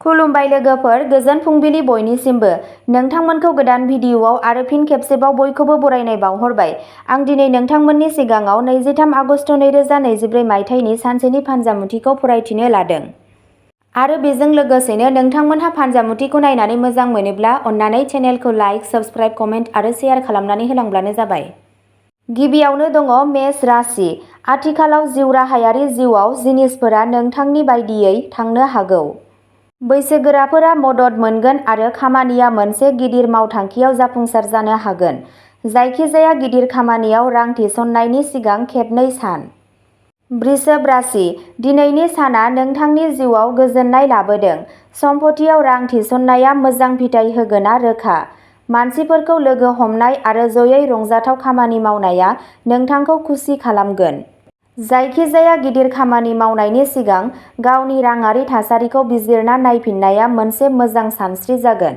खुलुमबाय लोगोफोर, गोजोन फुंबिलि बयनिसिमबो। नोंथांमोनखौ गोदान भिडिअआव आरो फिन खेबसेबाव बयखौबो बरायनाय बावहरबाय। आं दिनै नोंथांमोननि सिगाङाव 23 आगस्ट 2024 मायथाइनि सानसेनि फानजामुथिखौ फरायथिनो लादों। आरो बेजों लोगोसेनो नोंथांमोनहा फानजामुथिखौ नायनानै मोजां मोनोब्ला अन्नानै चेनेलखौ लाइक, साबस्क्राइब, कमेन्ट आरो शेयार खालामनानै होलांब्लानो जाबाय। गिबियावनो दङ मेष राशि। आथिखालाव जिउ राहायारि जिउआव जिनिसफोरा नोंथांनि बायदियै थांनो हागौ। बैसोगोराफोरा मदद मोनगोन आरो खामानिया मोनसे गिदिर मावथांखियाव जाफुंसार जानो हागोन। जायखिजाया गिदिर खामानियाव रां थिसननायनि सिगां खेबनै सान। वृषभ राशि। दिनैनि साना नोंथांनि जिउआव गोजोननाय लाबोदों। सम्पथियाव रां थिसननाया मोजां फिथाय होगोनआ रोखा। मानसिफोरखौ लोगो हमनाय आरो जयै रंजाथाव खामानि मावनाया नोंथांखौ खुसि खालामगोन। जायखिजाया गिदिर खामानि मावनायनि सिगां गावनि राङारि थासारिखौ बिजिरना नायफिननाया मोनसे मोजां सानस्रि जागोन।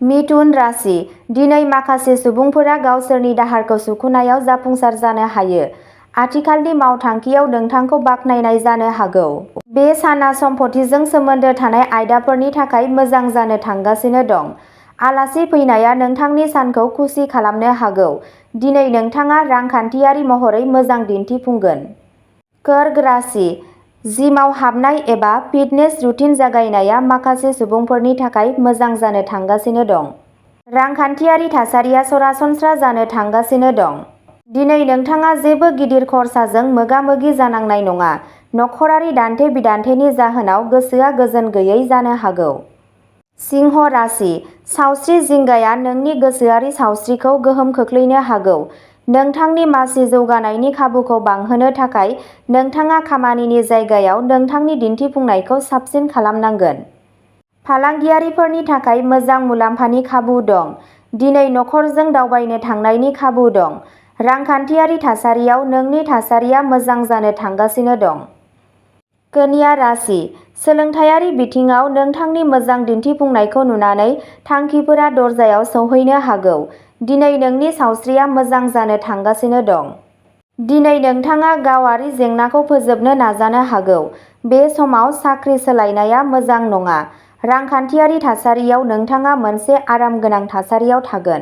मिथुन राशि। दिनै माखासे सुबुंफोरा गावसोरनि दाहारखौ सुख'नायाव जाफुंसार जानो हायो। आथिखालनि मावथांखियाव नोंथांखौ बाख्नायनाय जानो हागौ। बे साना सम्पथिजों सोमोन्दो थानाय आयदाफोरनि थाखाय मोजां जानो थांगासिनो दं। आलासि फैनाया नोंथांनि सानखौ खुसि खालामनो हागौ। दिनै नोंथाङा रांखान्थियारि महरै मोजां दिन्थिफुंगोन। कर्क राशि। जिमाव हाबनाय एबा फिटनेस रुटिन जागायनाया माखासे सुबुंफोरनि थाखाय मोजां जानो थांगासिनो दं। रांखान्थियारि थासारिया सरासनस्रा जानो थांगासिनो दं। दिनै नोंथाङा जेबो गिदिर खर्साजों मोगा-मोगि जानांनाय नङा। नखरारि दान्थे-बिदान्थेनि जाहोनाव गोसोआ गोजोन गैयै जानो हागौ। सिंह राशि। सावस्रि जिंगाया नोंनि गोसोआरि सावस्रिखौ गोहोम खोख्लैनो हागौ। नोंथांनि मासि जौगानायनि खाबुखौ बांहोनो थाखाय नोंथाङा खामानिनि जायगायाव नोंथांनि दिन्थिफुंनायखौ साबसिन खालामनांगोन। फालांगियारिफोरनि थाखाय मोजां मुलाम्फानि खाबु दं। दिनै नखरजों दावबायनो थांनायनि खाबु दं। रांखान्थियारि थासारियाव नोंनि थासारिया मोजां जानो थांगासिनो दं। कन्या राशि। सोलोंथायारि बिथिङाव नोंथांनि मोजां दिन्थिफुंनायखौ नुनानै थांखिफोरा दरजायाव सौहैनो हागौ। दिनै नोंनि सावस्रिया मोजां जानो थांगासिनो दं। दिनै नोंथाङा गावारि जेंनाखौ फोजोबनो नाजानो हागौ। बे समाव साख्रि सोलायनाया मोजां नङा। रांखान्थियारि थासारियाव नोंथाङा मोनसे आरामगोनां थासारियाव थागोन।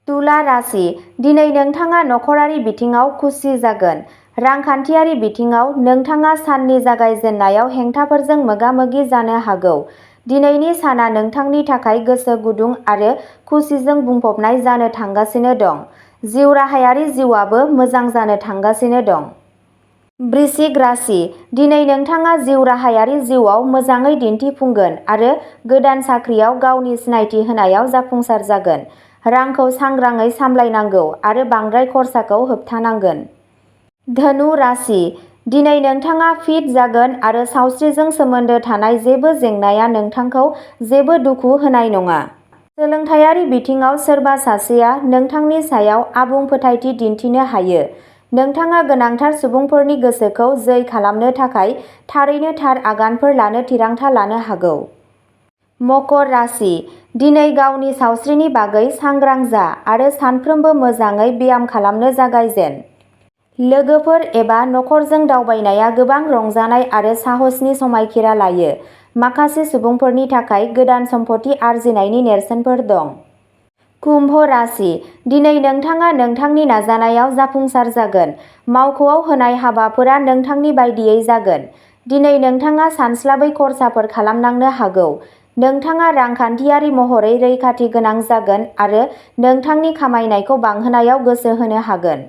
तुला राशि। दिनै नोंथाङा नखरारि बिथिङाव खुसि जागोन। रांखान्थियारि बिथिङाव नोंथाङा साननि जागायजेन्नायाव हेंथाफोरजों मोगा-मोगि जानो हागौ। दिनैनि साना नोंथांनि थाखाय गोसो गुदुं आरो खुसिजों बुंफबनाय जानो थांगासिनो दं। जिउ राहायारि जिउआबो मोजां जानो थांगासिनो दं। वृश्चिक राशि। दिनै नोंथाङा जिउ राहायारि जिउआव मोजाङै दिन्थिफुंगोन आरो गोदान साख्रियाव गावनि सिनायथि होनायाव जाफुंसार जागोन। रांखौ सांग्राङै सामलायनांगौ आरो बांद्राय खरसाखौ होबथानांगोन। धनु राशि। दिनै नोंथाङा फिट जागोन आरो सावस्रिजों सोमोन्दो थानाय जेबो जेंनाया नोंथांखौ जेबो दुखु होनाय नङा। सोलोंथायारि बिथिङाव सोरबा सासेया नोंथांनि सायाव आबुं फोथायथि दिन्थिनो हायो। नोंथाङा गोनांथार सुबुंफोरनि गोसोखौ जै खालामनो थाखाय थारैनो थार आगानफोर लानो थिरांथा लानो हागौ। मकर राशि। दिनै गावनि सावस्रिनि बागै सांग्रां जा आरो सानफ्रोमबो मोजाङै ब्याम खालामनो जागायजेन। लोगोफोर एबा नखरजों दावबायनाया गोबां रंजानाय आरो साहसनि समायखिरा लायो। माखासे सुबुंफोरनि थाखाय गोदान सम्पथि आरजिनायनि नेरसोनफोर दं। कुम्भ राशि। दिनै नोंथाङा नोंथांनि नाजानायाव जाफुंसार जागोन। मावख'आव होनाय हाबाफोरा नोंथांनि बायदियै जागोन। दिनै नोंथाङा सानस्लाबै खर्साफोर खालामनांनो हागौ। नोंथाङा रांखान्थियारि महरै रैखाथि गोनां जागोन आरो नोंथांनि खामायनायखौ बांहोनायाव गोसो होनो हागोन।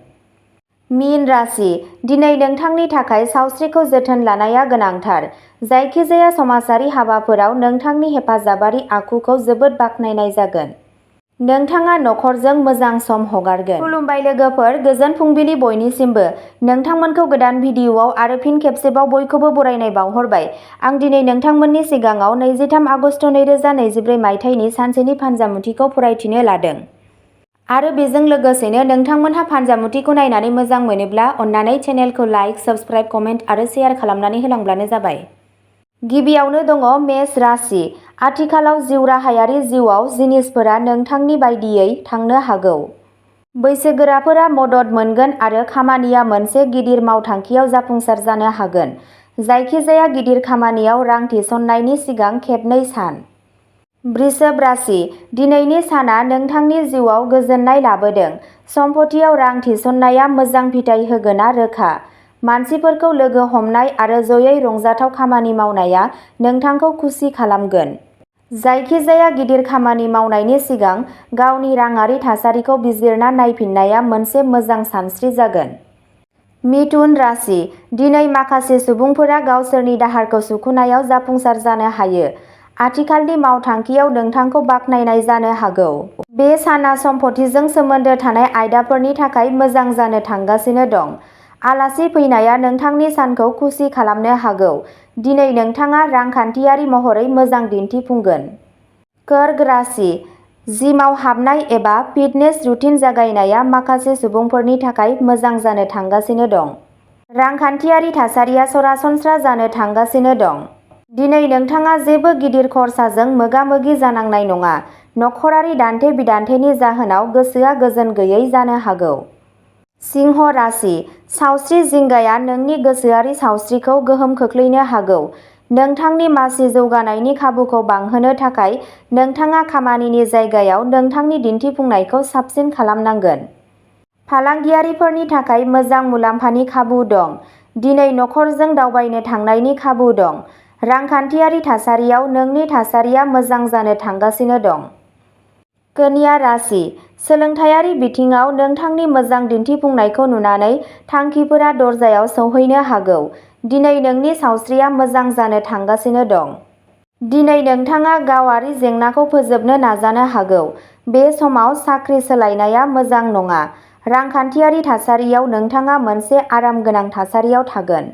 मीन राशि। दिनै नोंथांनि थाखाय सावस्रिखौ जोथोन लानाया गोनांथार। जायखिजाया समाजारि हाबाफोराव नोंथांनि हेफाजाबारि आखुखौ जोबोद बाख्नायनाय जागोन। नोंथाङा नखरजों मोजां सम हगारगोन। खुलुमबाय लोगोफोर, गोजोन फुंबिलि बयनिसिमबो। नोंथांमोनखौ गोदान भिडिअआव आरो फिन खेबसेबाव बयखौबो बरायनाय बावहरबाय। आं दिनै नोंथांमोननि सिगाङाव 23 आगस्ट 2024 मायथाइनि सानसेनि फानजामुथिखौ फरायथिनो लादों। आरो बेजों लोगोसेनो नोंथांमोनहा फानजामुथिखौ नायनानै मोजां मोनोब्ला अन्नानै चेनेलखौ लाइक, साबस्क्राइब, कमेन्ट आरो शेयार खालामनानै होलांब्लानो जाबाय। गिबियावनो दङ मेष राशि। आथिखालाव जिउ राहायारि जिउआव जिनिसफोरा नोंथांनि बायदियै थांनो हागौ। बैसोगोराफोरा मदद मोनगोन आरो खामानिया मोनसे गिदिर मावथांखियाव जाफुंसार जानो हागोन। जायखिजाया गिदिर खामानियाव रां थिसननायनि सिगां खेबनै सान। वृषभ राशि, दिनैनि साना नोंथांनि जिउआव गोजोननाय लाबोदों। सम्पथियाव रां थिसननाया मोजां फिथाय होगोना रोखा। मानसिफोरखौ लोगो हमनाय आरो जयै रंजाथाव खामानि मावनाया नोंथांखौ खुसि खालामगोन। जायखिजाया गिदिर खामानि मावनायनि सिगां गावनि राङारि थासारिखौ बिजिरना नायफिननाया मोनसे मोजां सानस्रि जागोन। मिथुन राशि, दिनै माखासे सुबुंफोरा गावसोरनि दाहारखौ सुख'नायाव जाफुंसार जानो हायो। आथिखालनि मावथांखियाव नोंथांखौ बाख्नायनाय जानो हागौ। बे साना सम्पथिजों सोमोन्दो थानाय आयदाफोरनि थाखाय मोजां जानो थांगासिनो दं। आलासि फैनाया नोंथांनि सानखौ खुसि खालामनो हागौ। दिनै नोंथाङा रांखान्थियारि महरै मोजां दिन्थिफुंगोन। कर्क राशि, जिमाव हाबनाय एबा फिटनेस रुटिन जागायनाया माखासे सुबुंफोरनि थाखाय मोजां जानो थांगासिनो दं। रांखान्थियारि थासारिया सरासनस्रा जानो थांगासिनो दं। दिनै नोंथाङा जेबो गिदिर खरसाजों मोगा-मोगि जानांनाय नङा। नखरारि दान्थे-बिदान्थेनि जाहोनाव गोसोआ गोजोन गैयै जानो हागौ। सिंह राशि, सावस्रि जिंगाया नोंनि गोसोआरि सावस्रिखौ गोहोम खोख्लैनो हागौ। नोंथांनि मासि जौगानायनि खाबुखौ बांहोनो थाखाय नोंथाङा खामानिनि जायगायाव नोंथांनि दिन्थिफुंनायखौ साबसिन खालामनांगोन। फालांगियारिफोरनि थाखाय मोजां मुलाम्फानि खाबु दं। दिनै नखरजों दावबायनो थांनायनि खाबु दं। रांखान्थियारि थासारियाव नोंनि थासारिया मोजां जानो थांगासिनो दं। कन्या राशि, सोलोंथायारि बिथिङाव नोंथांनि मोजां दिन्थिफुंनायखौ नुनानै थांखिफोरा दरजायाव सौहैनो हागौ। दिनै नोंनि सावस्रिया मोजां जानो थांगासिनो दं। दिनै नोंथाङा गावारि जेंनाखौ फोजोबनो नाजानो हागौ। बे समाव साख्रि सोलायनाया मोजां नङा। रांखान्थियारि थासारियाव नोंथाङा मोनसे आरामगोनां थासारियाव थागोन।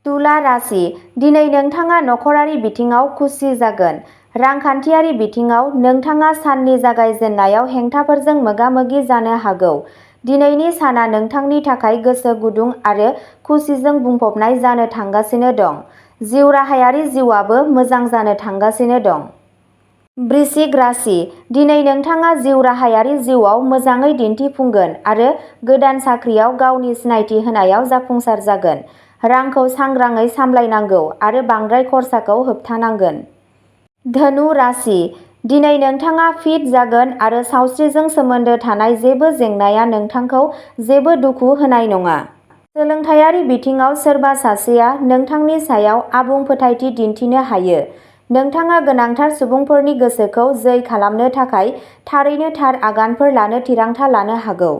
तुला राशि, दिनै नोंथाङा नखरारि बिथिङाव खुसि जागोन। रांखान्थियारि बिथिङाव नोंथाङा साननि जागायजेन्नायाव हेंथाफोरजों मोगा-मोगि जानो हागौ। दिनैनि साना नोंथांनि थाखाय गोसो गुदुं आरो खुसिजों बुंफबनाय जानो थांगासिनो दं। जिउराहायारि जिउआबो मोजां जानो थांगासिनो दं। वृश्चिक राशि, दिनै नोंथाङा जिउराहायारि जिउआव मोजाङै दिन्थिफुंगोन आरो गोदान साख्रियाव गावनि सिनायथि होनायाव जाफुंसार जागोन। रांखौ सांग्राङै सामलायनांगौ आरो बांद्राय खरसाखौ होबथानांगोन। धनु राशि, दिनै नोंथाङा फिट जागोन आरो सावस्रिजों सोमोन्दो थानाय जेबो जेंनाया नोंथांखौ जेबो दुखु होनाय नङा। सोलोंथायारि बिथिङाव सोरबा सासेया नोंथांनि सायाव आबुं फोथायथि दिन्थिनो हायो। नोंथाङा गोनांथार सुबुंफोरनि गोसोखौ जै खालामनो थाखाय थारैनो थार आगानफोर लानो थिरांथा लानो हागौ।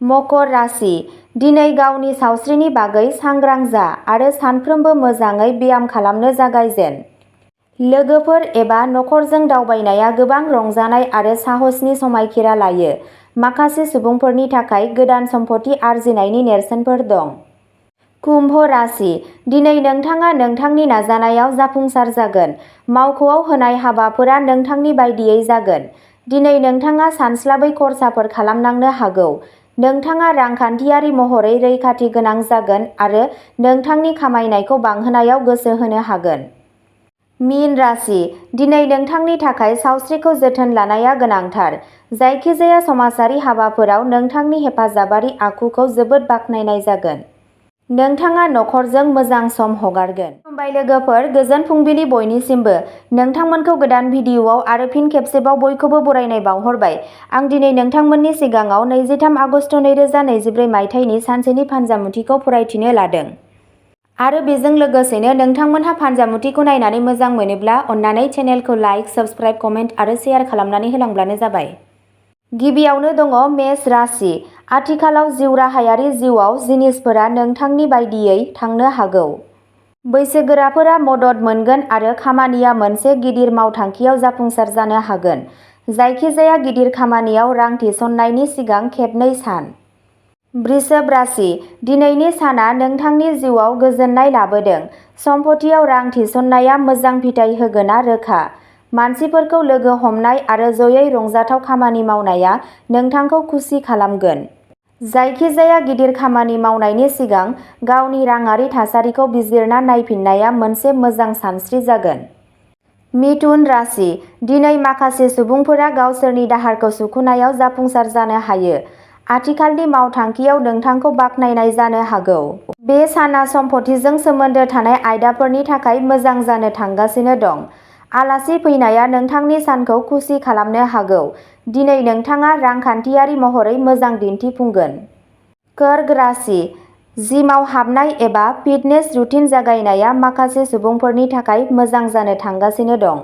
मकर राशि, दिनै गावनि सावस्रिनि बागै सांग्रां जा आरो सानफ्रोमबो मोजाङै ब्याम खालामनो जागायजेन। लोगोफोर एबा नखरजों दावबायनाया गोबां रंजानाय आरो साहसनि समायखिरा लायो। माखासे सुबुंफोरनि थाखाय गोदान सम्पथि आरजिनायनि नेरसोनफोर दं। कुम्भ राशि, दिनै नोंथाङा नोंथांनि नाजानायाव जाफुंसार जागोन। मावख'आव होनाय हाबाफोरा नोंथांनि बायदियै जागोन। दिनै नोंथाङा सानस्लाबै खरसाफोर खालामनांनो हागौ। नोंथाङा रांखान्थियारि महरै रैखाथि गोनां जागोन आरो नोंथांनि खामायनायखौ बांहोनायाव गोसो होनो हागोन। मीन राशि, दिनै नोंथांनि थाखाय सावस्रिखौ जोथोन लानाया गोनांथार। जायखिजाया समाजारि हाबाफोराव नोंथांनि हेफाजाबारि आखुखौ जोबोद बाख्नायनाय जागोन। नोंथाङा नखरजों मोजां सम हगारगोन। खुलुमबाय लोगोफोर, गोजोन फुंबिलि बयनिसिमबो। नोंथांमोनखौ गोदान भिडिअआव आरो फिन खेबसेबाव बयखौबो बरायनाय बावहरबाय। आं दिनै नोंथांमोननि सिगाङाव 23 आगस्ट 2023 मायथाइनि सानसेनि फानजामुथिखौ फरायथिनो लादों। आरो बेजों लोगोसेनो नोंथांमोनहा फानजामुथिखौ नायनानै मोजां मोनोब्ला अन्नानै चेनेलखौ लाइक, साबस्क्राइब, कमेन्ट आरो शेयार खालामनानै होलांब्लानो जाबाय। गिबियावनो दङ मेष राशि। आथिखालाव जिउराहायारि जिउआव जिनिसफोरा नोंथांनि बायदियै थांनो हागौ। बैसोगोराफोरा मदद मोनगोन आरो खामानिया मोनसे गिदिर मावथांखियाव जाफुंसार जानो हागोन। जायखिजाया गिदिर खामानियाव रां थिसननायनि सिगां खेबनै सान। वृषभ राशि, दिनैनि साना नोंथांनि जिउआव गोजोननाय लाबोदों। सम्पथियाव रां थिसननाया मोजां फिथाय होगोना रोखा। मानसिफोरखौ लोगो हमनाय आरो जयै रंजाथाव खामानि मावनाया नोंथांखौ खुसि खालामगोन। जायखिजाया गिदिर खामानि मावनायनि सिगां गावनि राङारि थासारिखौ बिजिरना नायफिननाया मोनसे मोजां सानस्रि जागोन। मिथुन राशि, दिनै माखासे सुबुंफोरा गावसोरनि दाहारखौ सुख'नायाव जाफुंसार जानो हायो। आथिखालनि मावथांखियाव नोंथांखौ बाख्नायनाय जानो हागौ। बे साना सम्पथिजों सोमोन्दो थानाय आयदाफोरनि थाखाय मोजां जानो थांगासिनो दं। आलासि फैनाया नोंथांनि सानखौ खुसि खालामनो हागौ। दिनै नोंथाङा रांखान्थियारि महरै मोजां दिन्थिफुंगोन। कर्क राशि, जिमाव हाबनाय एबा फिटनेस रुटिन जागायनाया माखासे सुबुंफोरनि थाखाय मोजां जानो थांगासिनो दं।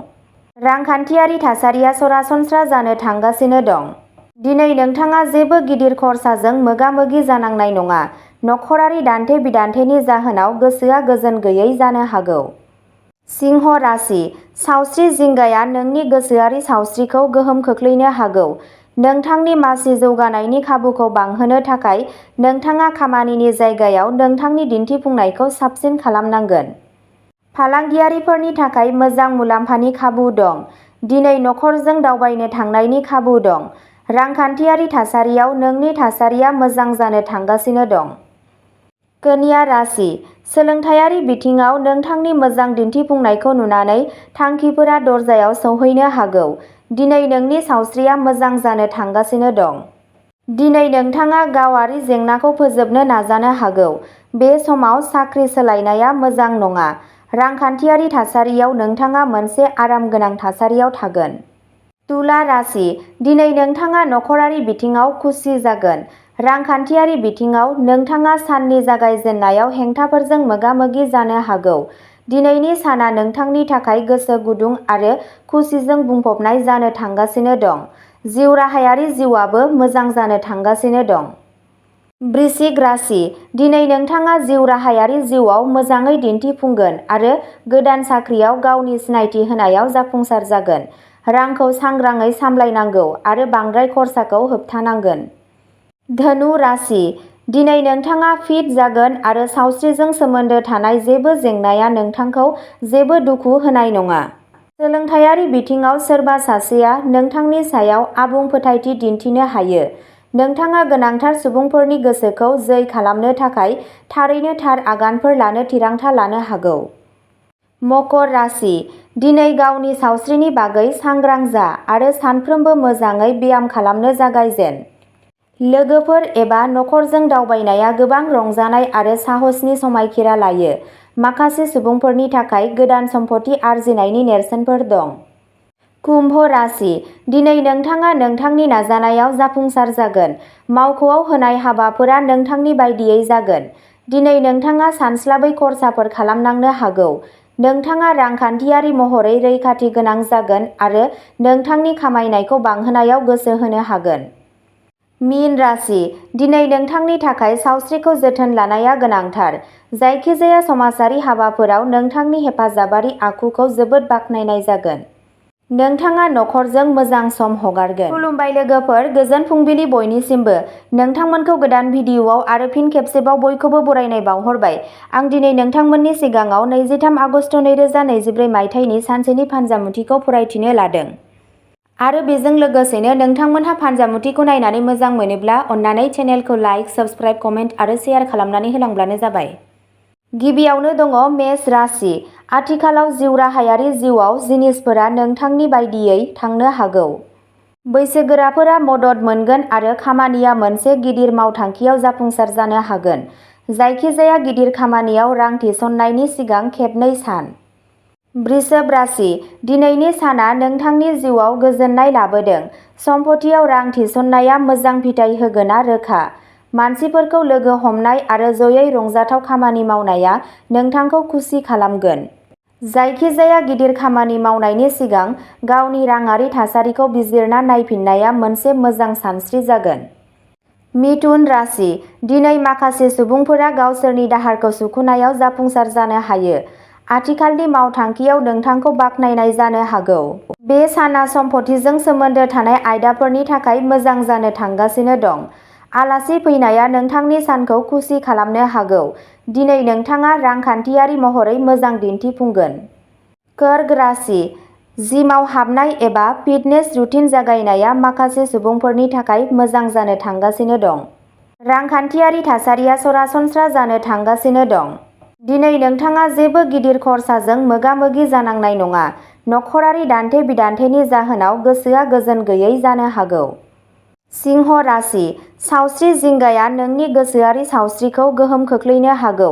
रांखान्थियारि थासारिया सरासनस्रा जानो थांगासिनो दं। दिनै नोंथाङा जेबो गिदिर खर्साजों मोगा-मोगि जानांनाय नङा। नखरारि दान्थे-बिदान्थेनि जाहोनाव गोसोआ गोजोन गैयै जानो हागौ। सिंह राशि, सावस्रि जिंगाया नोंनि गोसोआरि सावस्रिखौ गोहोम खोख्लैनो हागौ। नोंथांनि मासि जौगानायनि खाबुखौ बांहोनो थाखाय नोंथाङा खामानिनि जायगायाव नोंथांनि दिन्थिफुंनायखौ साबसिन खालामनांगोन। फालांगियारिफोरनि थाखाय मोजां मुलाम्फानि खाबु दं। दिनै नखरजों दावबायनो थांनायनि खाबु दं। रांखान्थियारि थासारियाव नोंनि थासारिया मोजां जानो थांगासिनो दं। कन्या राशि, सोलोंथायारि बिथिङाव नोंथांनि मोजां दिन्थिफुंनायखौ नुनानै थांखिफोरा दरजायाव सौहैनो हागौ। दिनै नोंनि सावस्रिया मोजां जानो थांगासिनो दं। दिनै नोंथाङा गावारि जेंनाखौ फोजोबनो नाजानो हागौ। बे समाव साख्रि सोलायनाया मोजां नङा। रांखान्थियारि थासारियाव नोंथाङा मोनसे आरामगोनां थासारियाव थागोन। तुला राशि, दिनै नोंथाङा नखरारि बिथिङाव खुसि जागोन। रांखान्थियारि बिथिङाव नोंथाङा साननि जागायजेन्नायाव हेंथाफोरजों मोगा-मोगि जानो हागौ। दिनैनि साना नोंथांनि थाखाय गोसो गुदुं आरो खुसिजों बुंफबनाय जानो थांगासिनो दं। जिउराहायारि जिउआबो मोजां जानो थांगासिनो दं। वृश्चिक राशि, दिनै नोंथाङा जिउराहायारि जिउआव मोजाङै दिन्थिफुंगोन आरो गोदान साख्रियाव गावनि सिनायथि होनायाव जाफुंसार जागोन। रांखौ सांग्राङै सामलायनांगौ आरो बांद्राय खरसाखौ होबथानांगोन। धनु राशि, दिनै नोंथाङा फिट जागोन आरो सावस्रिजों सोमोन्दो थानाय जेबो जेंनाया नोंथांखौ जेबो दुखु होनाय नङा। सोलोंथायारि बिथिङाव सोरबा सासेया नोंथांनि सायाव आबुं फोथायथि दिन्थिनो हायो। नोंथाङा गोनांथार सुबुंफोरनि गोसोखौ जै खालामनो थाखाय थारैनो थार आगानफोर लानो थिरांथा लानो हागौ। मकर राशि, दिनै गावनि सावस्रिनि बागै सांग्रां जा आरो सानफ्रोमबो मोजाङै ब्याम खालामनो जागायजेन। लोगोफोर एबा नखरजों दावबायनाया गोबां रंजानाय आरो साहसनि समायखिरा लायो। माखासे सुबुंफोरनि थाखाय गोदान सम्पथि आरजिनायनि नेरसोनफोर दं। कुम्भ राशि, दिनै नोंथाङा नोंथांनि नाजानायाव जाफुंसार जागोन। मावख'आव होनाय हाबाफोरा नोंथांनि बायदियै जागोन। दिनै नोंथाङा सानस्लाबै खर्साफोर खालामनांनो हागौ। नोंथाङा रांखान्थियारि महरै रैखाथि गोनां जागोन आरो नोंथांनि खामायनायखौ बांहोनायाव गोसो होनो हागोन। मीन राशि, दिनै नोंथांनि थाखाय सावस्रिखौ जोथोन लानाया गोनांथार। जायखिजाया समाजारि हाबाफोराव नोंथांनि हेफाजाबारि आखुखौ जोबोद बाख्नायनाय जागोन। नोंथाङा नखरजों मोजां सम हगारगोन। खुलुमबाय लोगोफोर, गोजोन फुंबिलि बयनिसिमबो। नोंथांमोनखौ गोदान भिडिअआव आरो फिन खेबसेबाव बयखौबो बरायनाय बावहरबाय। आं दिनै नोंथांमोननि सिगाङाव 23 आगस्ट 2024 मायथाइनि सानसेनि फानजामुथिखौ फरायथिनो लादों। आरो बेजों लोगोसेनो नोंथांमोनहा फानजामुथिखौ नायनानै मोजां मोनोब्ला अन्नानै चेनेलखौ लाइक, साबस्क्राइब, कमेन्ट आरो शेयार खालामनानै होलांब्लानो जाबाय। गिबियावनो दङ मेष राशि। आथिखालाव जिउराहायारि जिउआव जिनिसफोरा नोंथांनि बायदियै थांनो हागौ। बैसोगोराफोरा मदद मोनगोन आरो खामानिया मोनसे गिदिर मावथांखियाव जाफुंसार जानो हागोन। जायखिजाया गिदिर खामानियाव रां थिसननायनि सिगां खेबनै सान। वृषभ राशि, दिनैनि साना नोंथांनि जिउआव गोजोननाय लाबोदों। सम्पथियाव रां थिसननाया मोजां फिथाय होगोना रोखा। मानसिफोरखौ लोगो हमनाय आरो जयै रंजाथाव खामानि मावनाया नोंथांखौ खुसि खालामगोन। जायखिजाया गिदिर खामानि मावनायनि सिगां गावनि राङारि थासारिखौ बिजिरना नायफिननाया मोनसे मोजां सानस्रि जागोन। मिथुन राशि, दिनै माखासे सुबुंफोरा गावसोरनि दाहारखौ सुख'नायाव जाफुंसार जानो हायो। आथिखालनि मावथांखियाव नोंथांखौ बाख्नायनाय जानो हागौ। बे साना सम्पथिजों सोमोन्दो थानाय आयदाफोरनि थाखाय मोजां जानो थांगासिनो दं। आलासि फैनाया नोंथांनि सानखौ खुसि खालामनो हागौ। दिनै नोंथाङा रांखान्थियारि महरै मोजां दिन्थिफुंगोन। कर्क राशि, जिमाव हाबनाय एबा फिटनेस रुटिन जागायनाया माखासे सुबुंफोरनि थाखाय मोजां जानो थांगासिनो दं। रांखान्थियारि थासारिया सरासनस्रा जानो थांगासिनो दं। दिनै नोंथाङा जेबो गिदिर खर्साजों मोगा-मोगि जानांनाय नङा। नखरारि दान्थे-बिदान्थेनि जाहोनाव गोसोआ गोजोन गैयै जानो हागौ। सिंह राशि सावस्रि जिंगाया नोंनि गोसोआरि सावस्रिखौ गोहोम खोख्लैनो हागौ।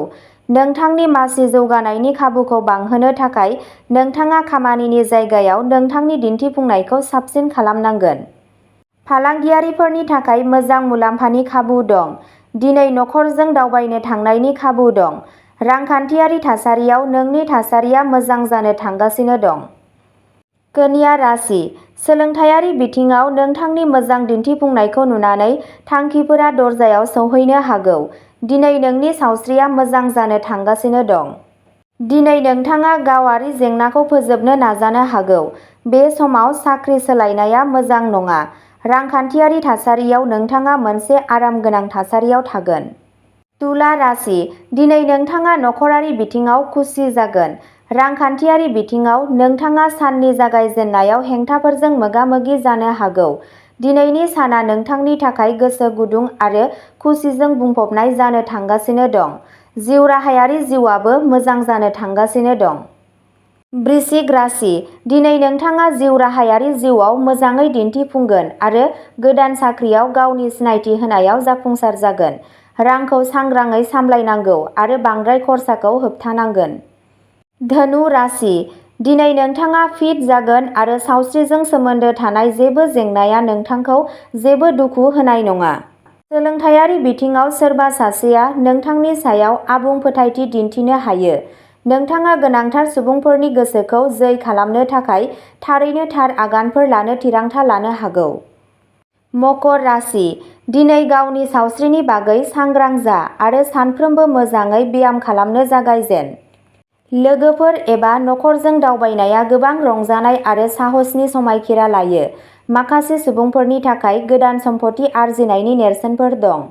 नोंथांनि मासि जौगानायनि खाबुखौ बांहोनो थाखाय नोंथाङा खामानिनि जायगायाव नोंथांनि दिन्थिफुंनायखौ साबसिन खालामनांगोन। फालांगियारिफोरनि थाखाय मोजां मुलाम्फानि खाबु दं। दिनै नखरजों दावबायनो थांनायनि खाबु दं। रांखान्थियारि थासारियाव नोंनि थासारिया मोजां जानो थांगासिनो दं। कन्या राशि सोलोंथायारि बिथिङाव नोंथांनि मोजां दिन्थिफुंनायखौ नुनानै थांखिफोरा दरजायाव सौहैनो हागौ। दिनै नोंनि सावस्रिया मोजां जानो थांगासिनो दं। दिनै नोंथाङा गावारि जेंनाखौ फोजोबनो नाजानो हागौ। बे समाव साख्रि सोलायनाया मोजां नङा। रांखान्थियारि थासारियाव नोंथाङा मोनसे आरामगोनां थासारियाव थागोन। तुला राशि दिनै नोंथाङा नखरारि बिथिङाव खुसि जागोन। रांखान्थियारि बिथिङाव नोंथाङा साननि जागायजेननायाव हेंथाफोरजों मोगा-मोगि जानो हागौ। दिनैनि साना नोंथांनि थाखाय गोसो गुदुं आरो खुसिजों बुंफबनाय जानो थांगासिनो दं। जिउ राहायारि जिउआबो मोजां जानो थांगासिनो दं। वृश्चिक राशि दिनै नोंथाङा जिउ राहायारि जिउआव मोजाङै दिन्थिफुंगोन आरो गोदान साख्रियाव गावनि सिनायथि होनायाव जाफुंसार जागोन। रांखौ सांग्राङै सामलायनांगौ आरो बांद्राय खरसाखौ होबथानांगोन। धनु राशि दिनै नोंथाङा फिट जागोन आरो सावस्रिजों सोमोन्दो थानाय जेबो जेंनाया नोंथांखौ जेबो दुखु होनाय नङा। सोलोंथायारि बिथिङाव सोरबा सासेया नोंथांनि सायाव आबुं फोथायथि दिन्थिनो हायो। नोंथाङा गोनांथार सुबुंफोरनि गोसोखौ जै खालामनो थाखाय थारैनो थार आगानफोर लानो थिरांथा लानो हागौ। मकर राशि दिनै गावनि सावस्रिनि बागै सांग्रां जा आरो सानफ्रोमबो मोजाङै ब्याम खालामनो जागायजेन। लोगोफोर एबा नखरजों दावबायनाया गोबां रंजानाय आरो साहसनि समायखिरा लायो। माखासे सुबुंफोरनि थाखाय गोदान सम्पथि आरजिनायनि नेरसोनफोर दं।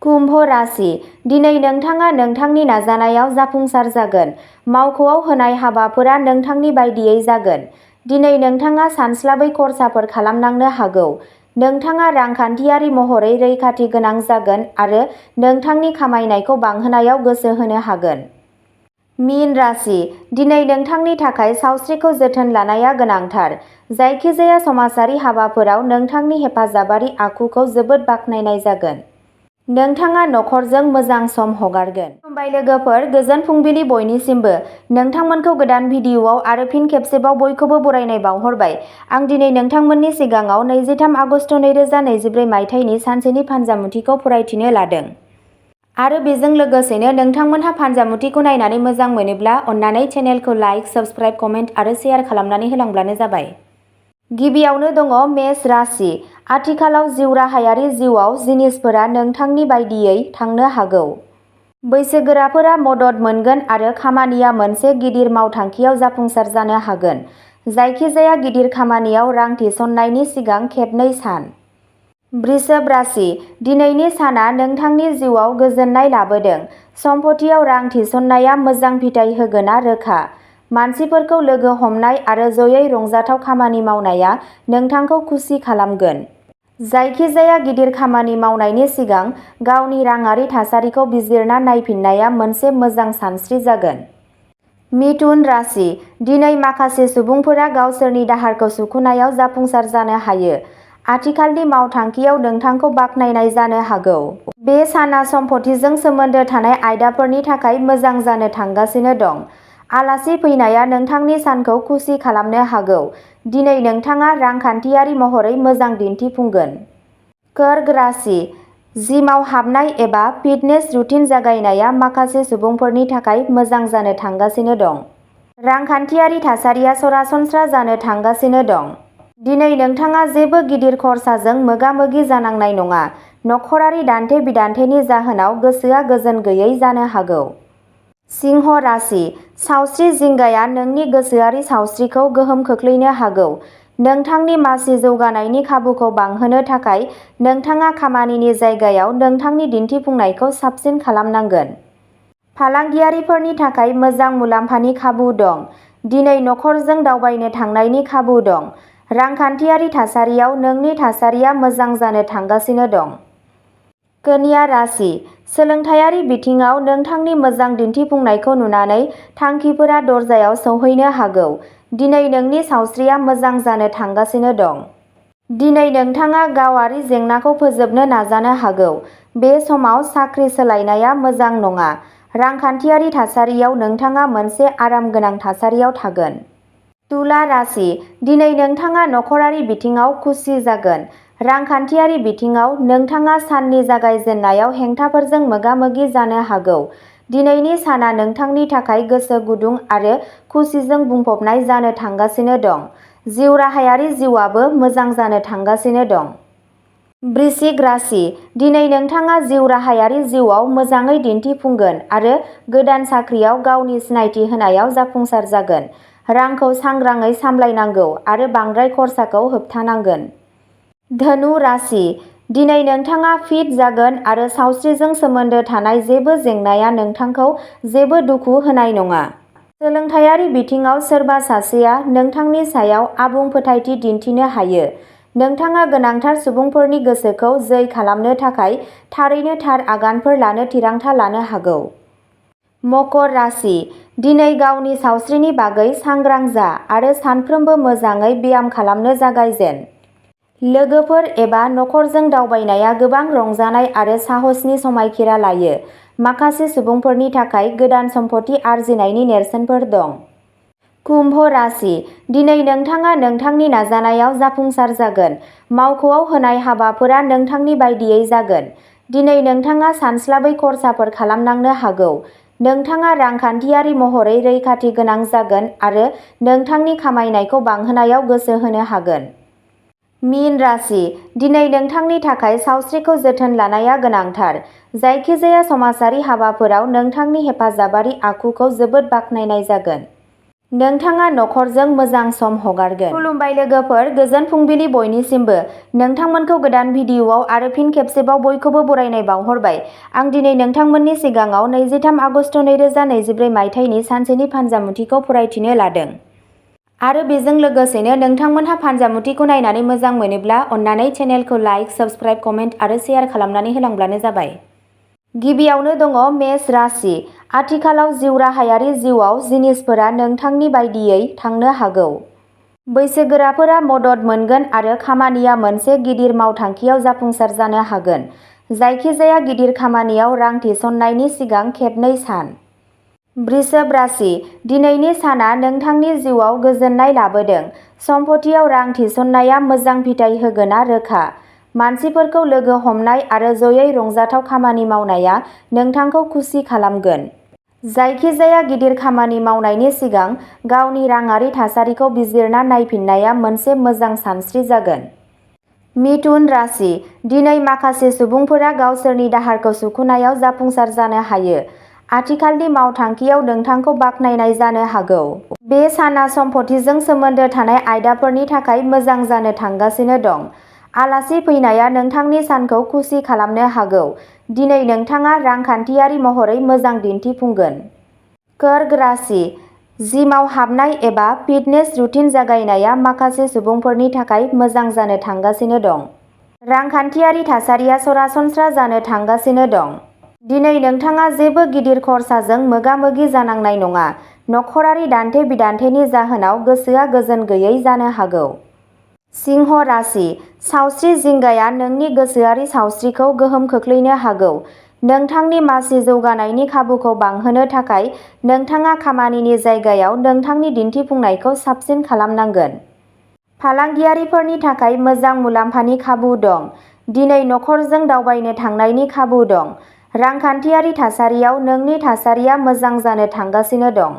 कुम्भ राशि दिनै नोंथाङा नोंथांनि नाजानायाव जाफुंसार जागोन। मावख'आव होनाय हाबाफोरा नोंथांनि बायदियै जागोन। दिनै नोंथाङा सानस्लाबै खरसाफोर खालामनांनो हागौ। नोंथाङा रांखान्थियारि महरै रैखाथि गोनां जागोन आरो नोंथांनि खामायनायखौ बांहोनायाव गोसो होनो हागोन। मीन राशि दिनै नोंथांनि थाखाय सावस्रिखौ जोथोन लानाया गोनांथार। जायखिजाया समाजारि हाबाफोराव नोंथांनि हेफाजाबारि आखुखौ जोबोद बाख्नायनाय जागोन। नोंथाङा नखरजों मोजां सम हगारगोन। खुलुमबाय लोगोफोर, गोजोन फुंबिलि बयनिसिमबो। नोंथांमोनखौ गोदान भिडिअआव आरो फिन खेबसेबाव बयखौबो बरायनाय बावहरबाय। आं दिनै नोंथांमोननि सिगाङाव 23 आगस्ट 2024 मायथाइनि सानसेनि फानजामुथिखौ फरायथिनो लादों। आरो बेजों लोगोसेनो नोंथांमोनहा फानजामुथिखौ नायनानै मोजां मोनोब्ला अन्नानै चेनेलखौ लाइक, साबस्क्राइब, कमेन्ट आरो शेयार खालामनानै होलांब्लानो जाबाय। गिबियावनो दङ मेष राशि। आथिखालाव जिउ राहायारि जिउआव जिनिसफोरा नोंथांनि बायदियै थांनो हागौ। बैसोगोराफोरा मदद मोनगोन आरो खामानिया मोनसे गिदिर मावथांखियाव जाफुंसार जानो हागोन। जायखिजाया गिदिर खामानियाव रां थिसननायनि सिगां खेबनै सान। वृषभ राशि दिनैनि साना नोंथांनि जिउआव गोजोननाय लाबोदों। सम्पथियाव रां थिसननाया मोजां फिथाय होगोना रोखा। मानसिफोरखौ लोगो हमनाय आरो जयै रंजाथाव खामानि मावनाया नोंथांखौ खुसि खालामगोन। जायखिजाया गिदिर खामानि मावनायनि सिगां गावनि राङारि थासारिखौ बिजिरना नायफिननाया मोनसे मोजां सानस्रि जागोन। मिथुन राशि दिनै माखासे सुबुंफोरा गावसोरनि दाहारखौ सुख'नायाव जाफुंसार जानो हायो। आथिखालनि मावथांखियाव नोंथांखौ बाख्नायनाय जानो हागौ। बे साना सम्पथिजों सोमोन्दो थानाय आयदाफोरनि थाखाय मोजां जानो थांगासिनो दं। आलासि फैनाया नोंथांनि सानखौ खुसि खालामनो हागौ। दिनै नोंथाङा रांखान्थियारि महरै मोजां दिन्थिफुंगोन। कर्क राशि जिमाव हाबनाय एबा फिटनेस रुटिन जागायनाया माखासे सुबुंफोरनि थाखाय मोजां जानो थांगासिनो दं। रांखान्थियारि थासारिया सरासनस्रा जानो थांगासिनो दं। दिनै नोंथाङा जेबो गिदिर खर्साजों मोगा-मोगि जानांनाय नङा। नखरारि दान्थे-बिदान्थेनि जाहोनाव गोसोआ गोजोन गैयै जानो हागौ। सिंह राशि सावस्रि जिंगाया नोंनि गोसोआरि सावस्रिखौ गोहोम खोख्लैनो हागौ। नोंथांनि मासि जौगानायनि खाबुखौ बांहोनो थाखाय नोंथाङा खामानिनि जायगायाव नोंथांनि दिन्थिफुंनायखौ साबसिन खालामनांगोन। फालांगियारिफोरनि थाखाय मोजां मुलाम्फानि खाबु दं। दिनै नखरजों दावबायनो थांनायनि खाबु दं। रांखान्थियारि थासारियाव नोंनि थासारिया मोजां जानो थांगासिनो दं। कन्या राशि सोलोंथायारि बिथिङाव नोंथांनि मोजां दिन्थिफुंनायखौ नुनानै थांखिफोरा दरजायाव सौहैनो हागौ। दिनै नोंनि सावस्रिया मोजां जानो थांगासिनो दं। दिनै नोंथाङा गावारि जेंनाखौ फोजोबनो नाजानो हागौ। बे समाव साख्रि सोलायनाया मोजां नङा। रांखान्थियारि थासारियाव नोंथाङा मोनसे आरामगोनां थासारियाव थागोन। तुला राशि, दिनै नोंथाङा नखरारि बिथिङाव खुसि जागोन। रांखान्थियारि बिथिङाव नोंथाङा साननि जागायजेननायाव हेंथाफोरजों मोगा-मोगि जानो हागौ। दिनैनि साना नोंथांनि थाखाय गोसो गुदुं आरो खुसिजों बुंफबनाय जानो थांगासिनो दं। जिउ राहायारि जिउआबो मोजां जानो थांगासिनो दं। वृश्चिक राशि, दिनै नोंथाङा जिउ राहायारि जिउआव मोजाङै दिन्थिफुंगोन आरो गोदान साख्रियाव गावनि सिनायथि होनायाव जाफुंसार जागोन। रांखौ सांग्राङै सामलायनांगौ आरो बांद्राय खरसाखौ होबथानांगोन। धनु राशि, दिनै नोंथाङा फिट जागोन आरो सावस्रिजों सोमोन्दो थानाय जेबो जेंनाया नोंथांखौ जेबो दुखु होनाय नङा। सोलोंथायारि बिथिङाव सोरबा सासेया नोंथांनि सायाव आबुं फोथायथि दिन्थिनो हायो। नोंथाङा गोनांथार सुबुंफोरनि गोसोखौ जै खालामनो थाखाय थारैनो थार आगानफोर लानो थिरांथा लानो हागौ। मकर राशि, दिनै गावनि सावस्रिनि बागै सांग्रां जा आरो सानफ्रोमबो मोजाङै ब्याम खालामनो जागायजेन। लोगोफोर एबा नखरजों दावबायनाया गोबां रंजानाय आरो साहसनि समायखिरा लायो। माखासे सुबुंफोरनि थाखाय गोदान सम्पथि आरजिनायनि नेरसोनफोर दं। कुम्भ राशि, दिनै नोंथाङा नोंथांनि नाजानायाव जाफुंसार जागोन। मावख'आव होनाय हाबाफोरा नोंथांनि बायदियै जागोन। दिनै नोंथाङा सानस्लाबै खरसाफोर खालामनांनो हागौ। नोंथाङा रांखान्थियारि महरै रैखाथि गोनां जागोन आरो नोंथांनि खामायनायखौ बांहोनायाव गोसो होनो हागोन। मीन राशि, दिनै नोंथांनि थाखाय सावस्रिखौ जोथोन लानाया गोनांथार। जायखिजाया समाजारि हाबाफोराव नोंथांनि हेफाजाबारि आखुखौ जोबोद बाख्नायनाय जागोन। नोंथाङा नखरजों मोजां सम हगारगोन। खुलुमबाय लोगोफोर, गोजोन फुंबिलि बयनिसिमबो। नोंथांमोनखौ गोदान भिडिअआव आरो फिन खेबसेबाव बयखौबो बरायनाय बावहरबाय। आं दिनै नोंथांमोननि सिगाङाव 23 आगस्ट 2024 मायथाइनि सानसेनि फानजामुथिखौ फरायथिनो लादों। आरो बेजों लोगोसेनो नोंथांमोनहा फानजामुथिखौ नायनानै मोजां मोनोब्ला अन्नानै चेनेलखौ लाइक, साबस्क्राइब, कमेन्ट आरो शेयार खालामनानै होलांब्लानो जाबाय। गिबियावनो दङ मेष राशि। आथिखालाव जिउ राहायारि जिउआव जिनिसफोरा नोंथांनि बायदियै थांनो हागौ। बैसोगोराफोरा मदद मोनगोन आरो खामानिया मोनसे गिदिर मावथांखियाव जाफुंसार जानो हागोन। जायखिजाया गिदिर खामानियाव रां थिसननायनि सिगां खेबनै सान। वृषभ राशि, दिनैनि साना नोंथांनि जिउआव गोजोननाय लाबोदों। सम्पथियाव रां थिसननाया मोजां फिथाय होगोना रोखा। मानसिफोरखौ लोगो हमनाय आरो जयै रंजाथाव खामानि मावनाया नोंथांखौ खुसि खालामगोन। जायखिजाया गिदिर खामानि मावनायनि सिगां गावनि राङारि थासारिखौ बिजिरना नायफिननाया मोनसे मोजां सानस्रि जागोन। मिथुन राशि, दिनै माखासे सुबुंफोरा गावसोरनि दाहारखौ सुख'नायाव जाफुंसार जानो हायो। आथिखालनि मावथांखियाव नोंथांखौ बाख्नायनाय जानो हागौ। बे साना सम्पथिजों सोमोन्दो थानाय आयदाफोरनि थाखाय मोजां जानो थांगासिनो दं। आलासि फैनाया नोंथांनि सानखौ खुसि खालामनो हागौ। दिनै नोंथाङा रांखान्थियारि महरै मोजां दिन्थिफुंगोन। कर्क राशि, जिमाव हाबनाय एबा फिटनेस रुटिन जागायनाया माखासे सुबुंफोरनि थाखाय मोजां जानो थांगासिनो दं। रांखान्थियारि थासारिया सरासनस्रा जानो थांगासिनो दं। दिनै नोंथाङा जेबो गिदिर खर्साजों मोगा-मोगि जानांनाय नङा। नखरारि दान्थे-बिदान्थेनि जाहोनाव गोसोआ गोजोन गैयै जानो हागौ। सिंह राशि, सावस्रि जिंगाया नोंनि गोसोआरि सावस्रिखौ गोहोम खोख्लैनो हागौ। नोंथांनि मासि जौगानायनि खाबुखौ बांहोनो थाखाय नोंथाङा खामानिनि जायगायाव नोंथांनि दिन्थिफुंनायखौ साबसिन खालामनांगोन। फालांगियारिफोरनि थाखाय मोजां मुलाम्फानि खाबु दं। दिनै नखरजों दावबायनो थांनायनि खाबु दं। रांखान्थियारि थासारियाव नोंनि थासारिया मोजां जानो थांगासिनो दं।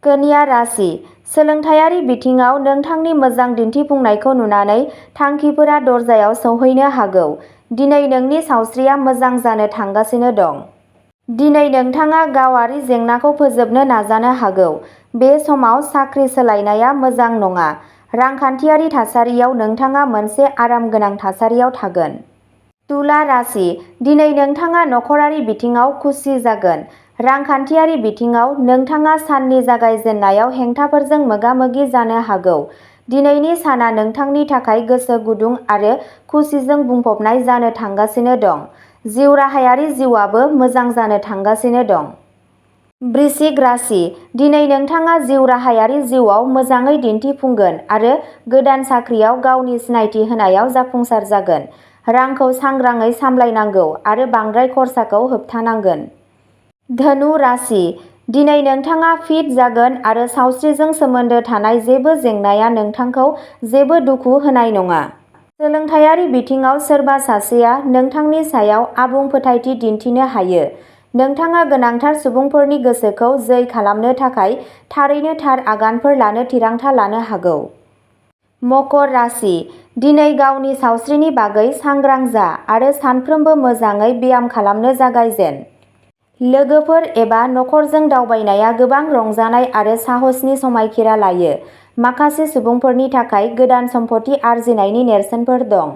कन्या राशि, सोलोंथायारि बिथिङाव नोंथांनि मोजां दिन्थिफुंनायखौ नुनानै थांखिफोरा दरजायाव सौहैनो हागौ। दिनै नोंनि सावस्रिया मोजां जानो थांगासिनो दं। दिनै नोंथाङा गावारि जेंनाखौ फोजोबनो नाजानो हागौ। बे समाव साख्रि सोलायनाया मोजां नङा। रांखान्थियारि थासारियाव नोंथाङा मोनसे आरामगोनां थासारियाव थागोन। तुला राशि, दिनै नोंथाङा नखरारि बिथिङाव खुसि जागोन। रांखान्थियारि बिथिङाव नोंथाङा साननि जागायजेननायाव हेंथाफोरजों मोगा-मोगि जानो हागौ। दिनैनि साना नोंथांनि थाखाय गोसो गुदुं आरो खुसिजों बुंफबनाय जानो थांगासिनो दं। जिउ राहायारि जिउआबो मोजां जानो थांगासिनो दं। वृश्चिक राशि, दिनै नोंथाङा जिउ राहायारि जिउआव मोजाङै दिन्थिफुंगोन आरो गोदान साख्रियाव गावनि सिनायथि होनायाव जाफुंसार जागोन। रांखौ सांग्राङै सामलायनांगौ आरो बांद्राय खरसाखौ होबथानांगोन। धनु राशि, दिनै नोंथाङा फिट जागोन आरो सावस्रिजों सोमोन्दो थानाय जेबो जेंनाया नोंथांखौ जेबो दुखु होनाय नङा। सोलोंथायारि बिथिङाव सोरबा सासेया नोंथांनि सायाव आबुं फोथायथि दिन्थिनो हायो। नोंथाङा गोनांथार सुबुंफोरनि गोसोखौ जै खालामनो थाखाय थारैनो थार आगानफोर लानो थिरांथा लानो हागौ। मकर राशि, दिनै गावनि सावस्रिनि बागै सांग्रां जा आरो सानफ्रोमबो मोजाङै ब्याम खालामनो जागायजेन। लोगोफोर एबा नखरजों दावबायनाया गोबां रंजानाय आरो साहसनि समायखिरा लायो। माखासे सुबुंफोरनि थाखाय गोदान सम्पथि आरजिनायनि नेरसोनफोर दं।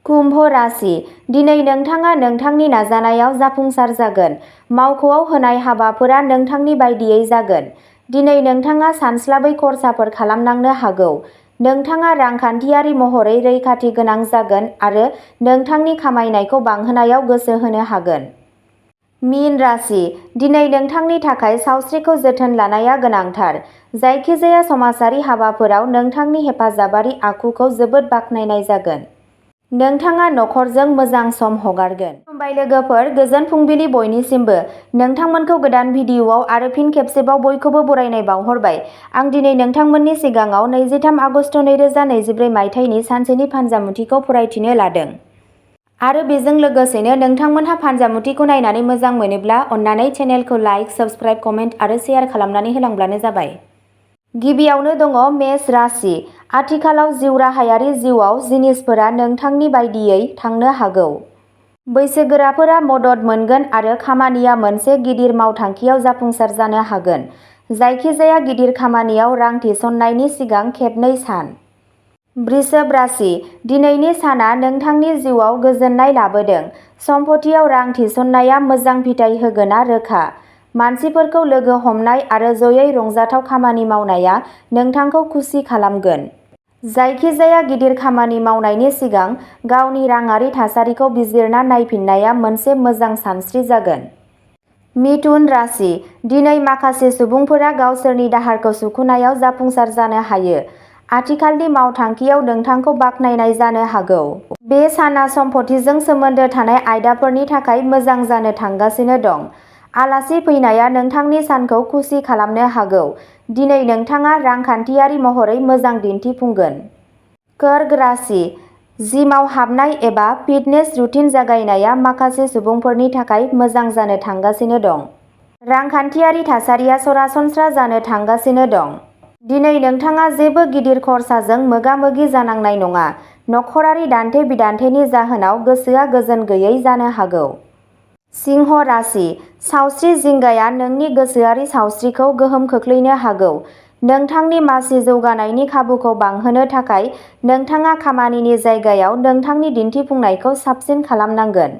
कुम्भ राशि, दिनै नोंथाङा नोंथांनि नाजानायाव जाफुंसार जागोन। मावख'आव होनाय हाबाफोरा नोंथांनि बायदियै जागोन। दिनै नोंथाङा सानस्लाबै खर्साफोर खालामनांनो हागौ। नोंथाङा रांखान्थियारि महरै रैखाथि गोनां जागोन आरो नोंथांनि खामायनायखौ बांहोनायाव गोसो होनो हागोन। मीन राशि, दिनै नोंथांनि थाखाय सावस्रिखौ जोथोन लानाया गोनांथार। जायखिजाया समाजारि हाबाफोराव नोंथांनि हेफाजाबारि आखुखौ जोबोद बाख्नायनाय जागोन। नोंथाङा नखरजों मोजां सम हगारगोन। खुलुमबाय लोगोफोर, गोजोन फुंबिलि बयनिसिमबो। नोंथांमोनखौ गोदान भिडिअआव आरो फिन खेबसेबाव बयखौबो बरायनाय बावहरबाय। आं दिनै नोंथांमोननि सिगाङाव 23 आगस्ट 2024 मायथाइनि सानसेनि फानजामुथिखौ फरायथिनो लादों। आरो बेजों लोगोसेनो नोंथांमोनहा फानजामुथिखौ नायनानै मोजां मोनोब्ला अन्नानै चेनेलखौ लाइक, साबस्क्राइब, कमेन्ट आरो शेयार खालामनानै होलांब्लानो जाबाय। गिबियावनो दङ मेष राशि। आथिखालाव जिउ राहायारि जिउआव जिनिसफोरा नोंथांनि बायदियै थांनो हागौ। बैसोगोराफोरा मदद मोनगोन आरो खामानिया मोनसे गिदिर मावथांखियाव जाफुंसार जानो हागोन। जायखिजाया गिदिर खामानियाव रां थिसननायनि सिगां खेबनै सान। वृषभ राशि, दिनैनि साना नोंथांनि जिउआव गोजोननाय लाबोदों। सम्पथियाव रां थिसननाया मोजां फिथाय होगोना रोखा। मानसिफोरखौ लोगो हमनाय आरो जयै रंजाथाव खामानि मावनाया नोंथांखौ खुसि खालामगोन। जायखिजाया गिदिर खामानि मावनायनि सिगां गावनि राङारि थासारिखौ बिजिरना नायफिननाया मोनसे मोजां सानस्रि जागोन। मिथुन राशि, दिनै माखासे सुबुंफोरा गावसोरनि दाहारखौ सुख'नायाव जाफुंसार जानो हायो। आथिखालनि मावथांखियाव नोंथांखौ बाख्नायनाय जानो हागौ। बे साना सम्पथिजों सोमोन्दो थानाय आयदाफोरनि थाखाय मोजां जानो थांगासिनो दं। आलासि फैनाया नोंथांनि सानखौ खुसि खालामनो हागौ। दिनै नोंथाङा रांखान्थियारि महरै मोजां दिन्थिफुंगोन। कर्क राशि, जिमाव हाबनाय एबा फिटनेस रुटिन जागायनाया माखासे सुबुंफोरनि थाखाय मोजां जानो थांगासिनो दं। रांखान्थियारि थासारिया सरासनस्रा जानो थांगासिनो दं। दिनै नोंथाङा जेबो गिदिर खर्साजों मोगा-मोगि जानांनाय नङा। नखरारि दान्थे-बिदान्थेनि जाहोनाव गोसोआ गोजोन गैयै जानो हागौ। सिंह राशि, सावस्रि जिंगाया नोंनि गोसोआरि सावस्रिखौ गोहोम खोख्लैनो हागौ। नोंथांनि मासि जौगानायनि खाबुखौ बांहोनो थाखाय नोंथाङा खामानिनि जायगायाव नोंथांनि दिन्थिफुंनायखौ साबसिन खालामनांगोन।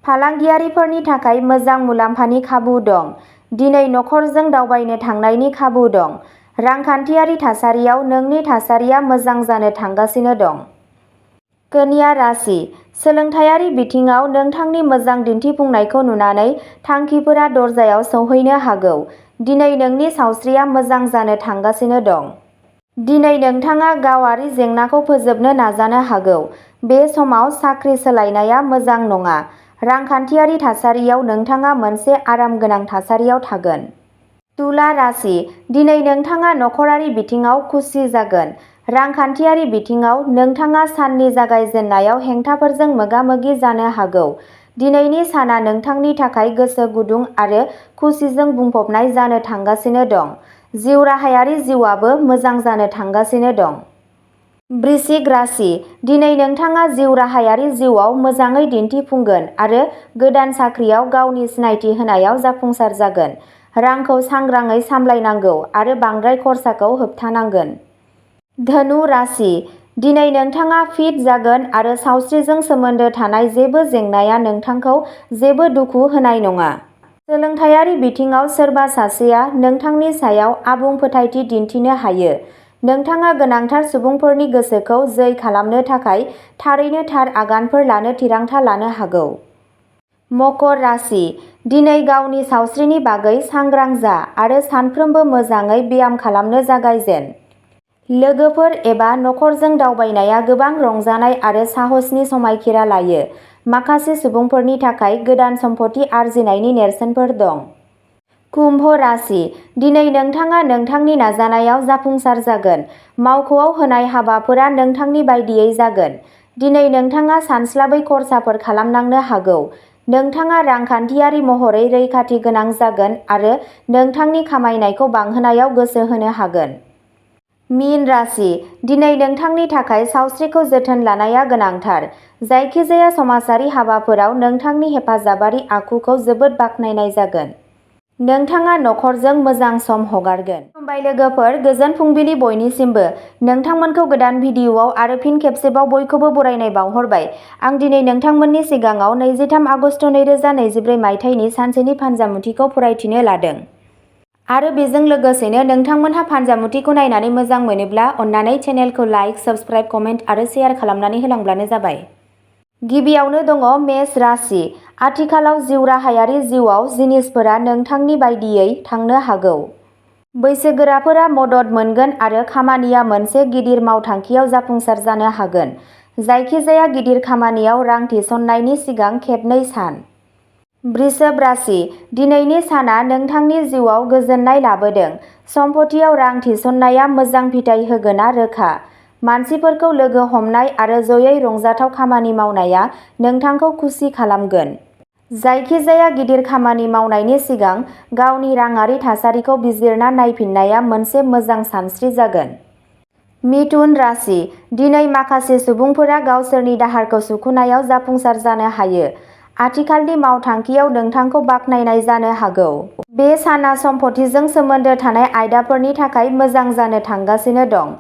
फालांगियारिफोरनि थाखाय मोजां मुलाम्फानि खाबु दं। दिनै नखरजों दावबायनो थांनायनि खाबु दं। रांखान्थियारि थासारियाव नोंनि थासारिया मोजां जानो थांगासिनो दं। कन्या राशि, सोलोंथायारि बिथिङाव नोंथांनि मोजां दिन्थिफुंनायखौ नुनानै थांखिफोरा दरजायाव सौहैनो हागौ। दिनै नोंनि सावस्रिया मोजां जानो थांगासिनो दं। दिनै नोंथाङा गावारि जेंनाखौ फोजोबनो नाजानो हागौ। बे समाव साख्रि सोलायनाया मोजां नङा। रांखान्थियारि थासारियाव नोंथाङा मोनसे आरामगोनां थासारियाव थागोन। तुला राशि, दिनै नोंथाङा नखरारि बिथिङाव खुसि जागोन। रांखान्थियारि बिथिङाव नोंथाङा साननि जागायजेन्नायाव हेंथाफोरजों मोगा-मोगि जानो हागौ। दिनैनि साना नोंथांनि थाखाय गोसो गुदुं आरो खुसिजों बुंफबनाय जानो थांगासिनो दं। जिउ राहायारि जिउआबो मोजां जानो थांगासिनो दं। वृश्चिक राशि, दिनै नोंथाङा जिउ राहायारि जिउआव मोजाङै दिन्थिफुंगोन आरो गोदान साख्रियाव गावनि सिनायथि होनायाव जाफुंसार जागोन। रांखौ सांग्राङै सामलायनांगौ आरो बांद्राय खरसाखौ होबथानांगोन। धनु राशि, दिनै नोंथाङा फिट जागोन आरो सावस्रिजों सोमोन्दो थानाय जेबो जेंनाया नोंथांखौ जेबो दुखु होनाय नङा। सोलोंथायारि बिथिङाव सोरबा सासेया नोंथांनि सायाव आबुं फोथायथि दिन्थिनो हायो। नोंथाङा गोनांथार सुबुंफोरनि गोसोखौ जै खालामनो थाखाय थारैनो थार आगानफोर लानो थिरांथा लानो हागौ। मकर राशि दिनै गावनि सावस्रिनि बागै सांग्रां जा आरो सानफ्रोमबो मोजाङै ब्याम खालामनो जागायजेन। लोगोफोर एबा नखरजों दावबायनाया गोबां रंजानाय आरो साहसनि समायखिरा लायो। माखासे सुबुंफोरनि थाखाय गोदान सम्पथि आरजिनायनि नेरसोनफोर दं। कुम्भ राशि दिनै नोंथाङा नोंथांनि नाजानायाव जाफुंसार जागोन। मावख'आव होनाय हाबाफोरा नोंथांनि बायदियै जागोन। दिनै नोंथाङा सानस्लाबै खर्साफोर खालामनांनो हागौ। नोंथाङा रांखान्थियारि महरै रैखाथि गोनां जागोन आरो नोंथांनि खामायनायखौ बांहोनायाव गोसो होनो हागोन। मीन राशि दिनै नोंथांनि थाखाय सावस्रिखौ जोथोन लानाया गोनांथार। जायखिजाया समाजारि हाबाफोराव नोंथांनि हेफाजाबारि आखुखौ जोबोद बाख्नायनाय जागोन। नोंथाङा नखरजों मोजां सम हगारगोन। खुलुमबाय लोगोफोर, गोजोन फुंबिलि बयनिसिमबो। नोंथांमोनखौ गोदान भिडिअआव आरो फिन खेबसेबाव बयखौबो बरायनाय बावहरबाय। आं दिनै नोंथांमोननि सिगाङाव 23 आगस्ट 2024 मायथाइनि सानसेनि फानजामुथिखौ फरायथिनो लादों। आरो बेजों लोगोसेनो नोंथांमोनहा फानजामुथिखौ नायनानै मोजां मोनोब्ला अन्नानै चेनेलखौ लाइक, साबस्क्राइब, कमेन्ट आरो शेयार खालामनानै होलांब्लानो जाबाय। गिबियावनो दङ मेष राशि। आथिखालाव जिउ राहायारि जिउआव जिनिसफोरा नोंथांनि बायदियै थांनो हागौ। बैसोगोराफोरा मदद मोनगोन आरो खामानिया मोनसे गिदिर मावथांखियाव जाफुंसार जानो हागोन। जायखिजाया गिदिर खामानियाव रां थिसननायनि सिगां खेबनै सान। वृषभ राशि दिनैनि साना नोंथांनि जिउआव गोजोननाय लाबोदों। सम्पथियाव रां थिसननाया मोजां फिथाय होगोना रोखा। मानसिफोरखौ लोगो हमनाय आरो जयै रंजाथाव खामानि मावनाया नोंथांखौ खुसि खालामगोन। जायखिजाया गिदिर खामानि मावनायनि सिगां गावनि राङारि थासारिखौ बिजिरना नायफिननाया मोनसे मोजां सानस्रि जागोन। मिथुन राशि दिनै माखासे सुबुंफोरा गावसोरनि दाहारखौ सुख'नायाव जाफुंसार जानो हायो। आथिखालनि मावथांखियाव नोंथांखौ बाख्नायनाय जानो हागौ। बे साना सम्पथिजों सोमोन्दो थानाय आयदाफोरनि थाखाय मोजां जानो थांगासिनो दं।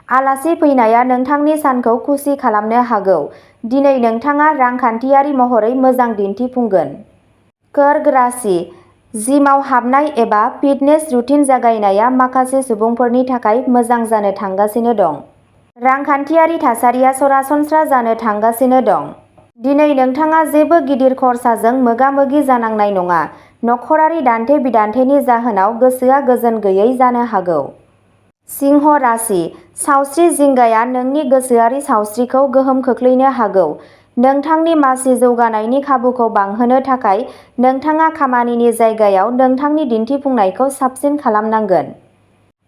आलासि फैनाया नोंथांनि सानखौ खुसि खालामनो हागौ। दिनै नोंथाङा रांखान्थियारि महरै मोजां दिन्थिफुंगोन। कर्क राशि जिमाव हाबनाय एबा फिटनेस रुटिन जागायनाया माखासे सुबुंफोरनि थाखाय मोजां जानो थांगासिनो दं। रांखान्थियारि थासारिया सरासनस्रा जानो थांगासिनो दं। दिनै नोंथाङा जेबो गिदिर खर्साजों मोगा-मोगि जानांनाय नङा। नखरारि दान्थे-बिदान्थेनि जाहोनाव गोसोआ गोजोन गैयै जानो हागौ। सिंह राशि सावस्रि जिंगाया नोंनि गोसोआरि सावस्रिखौ गोहोम खोख्लैनो हागौ। नोंथांनि मासि जौगानायनि खाबुखौ बांहोनो थाखाय नोंथाङा खामानिनि जायगायाव नोंथांनि दिन्थिफुंनायखौ साबसिन खालामनांगोन।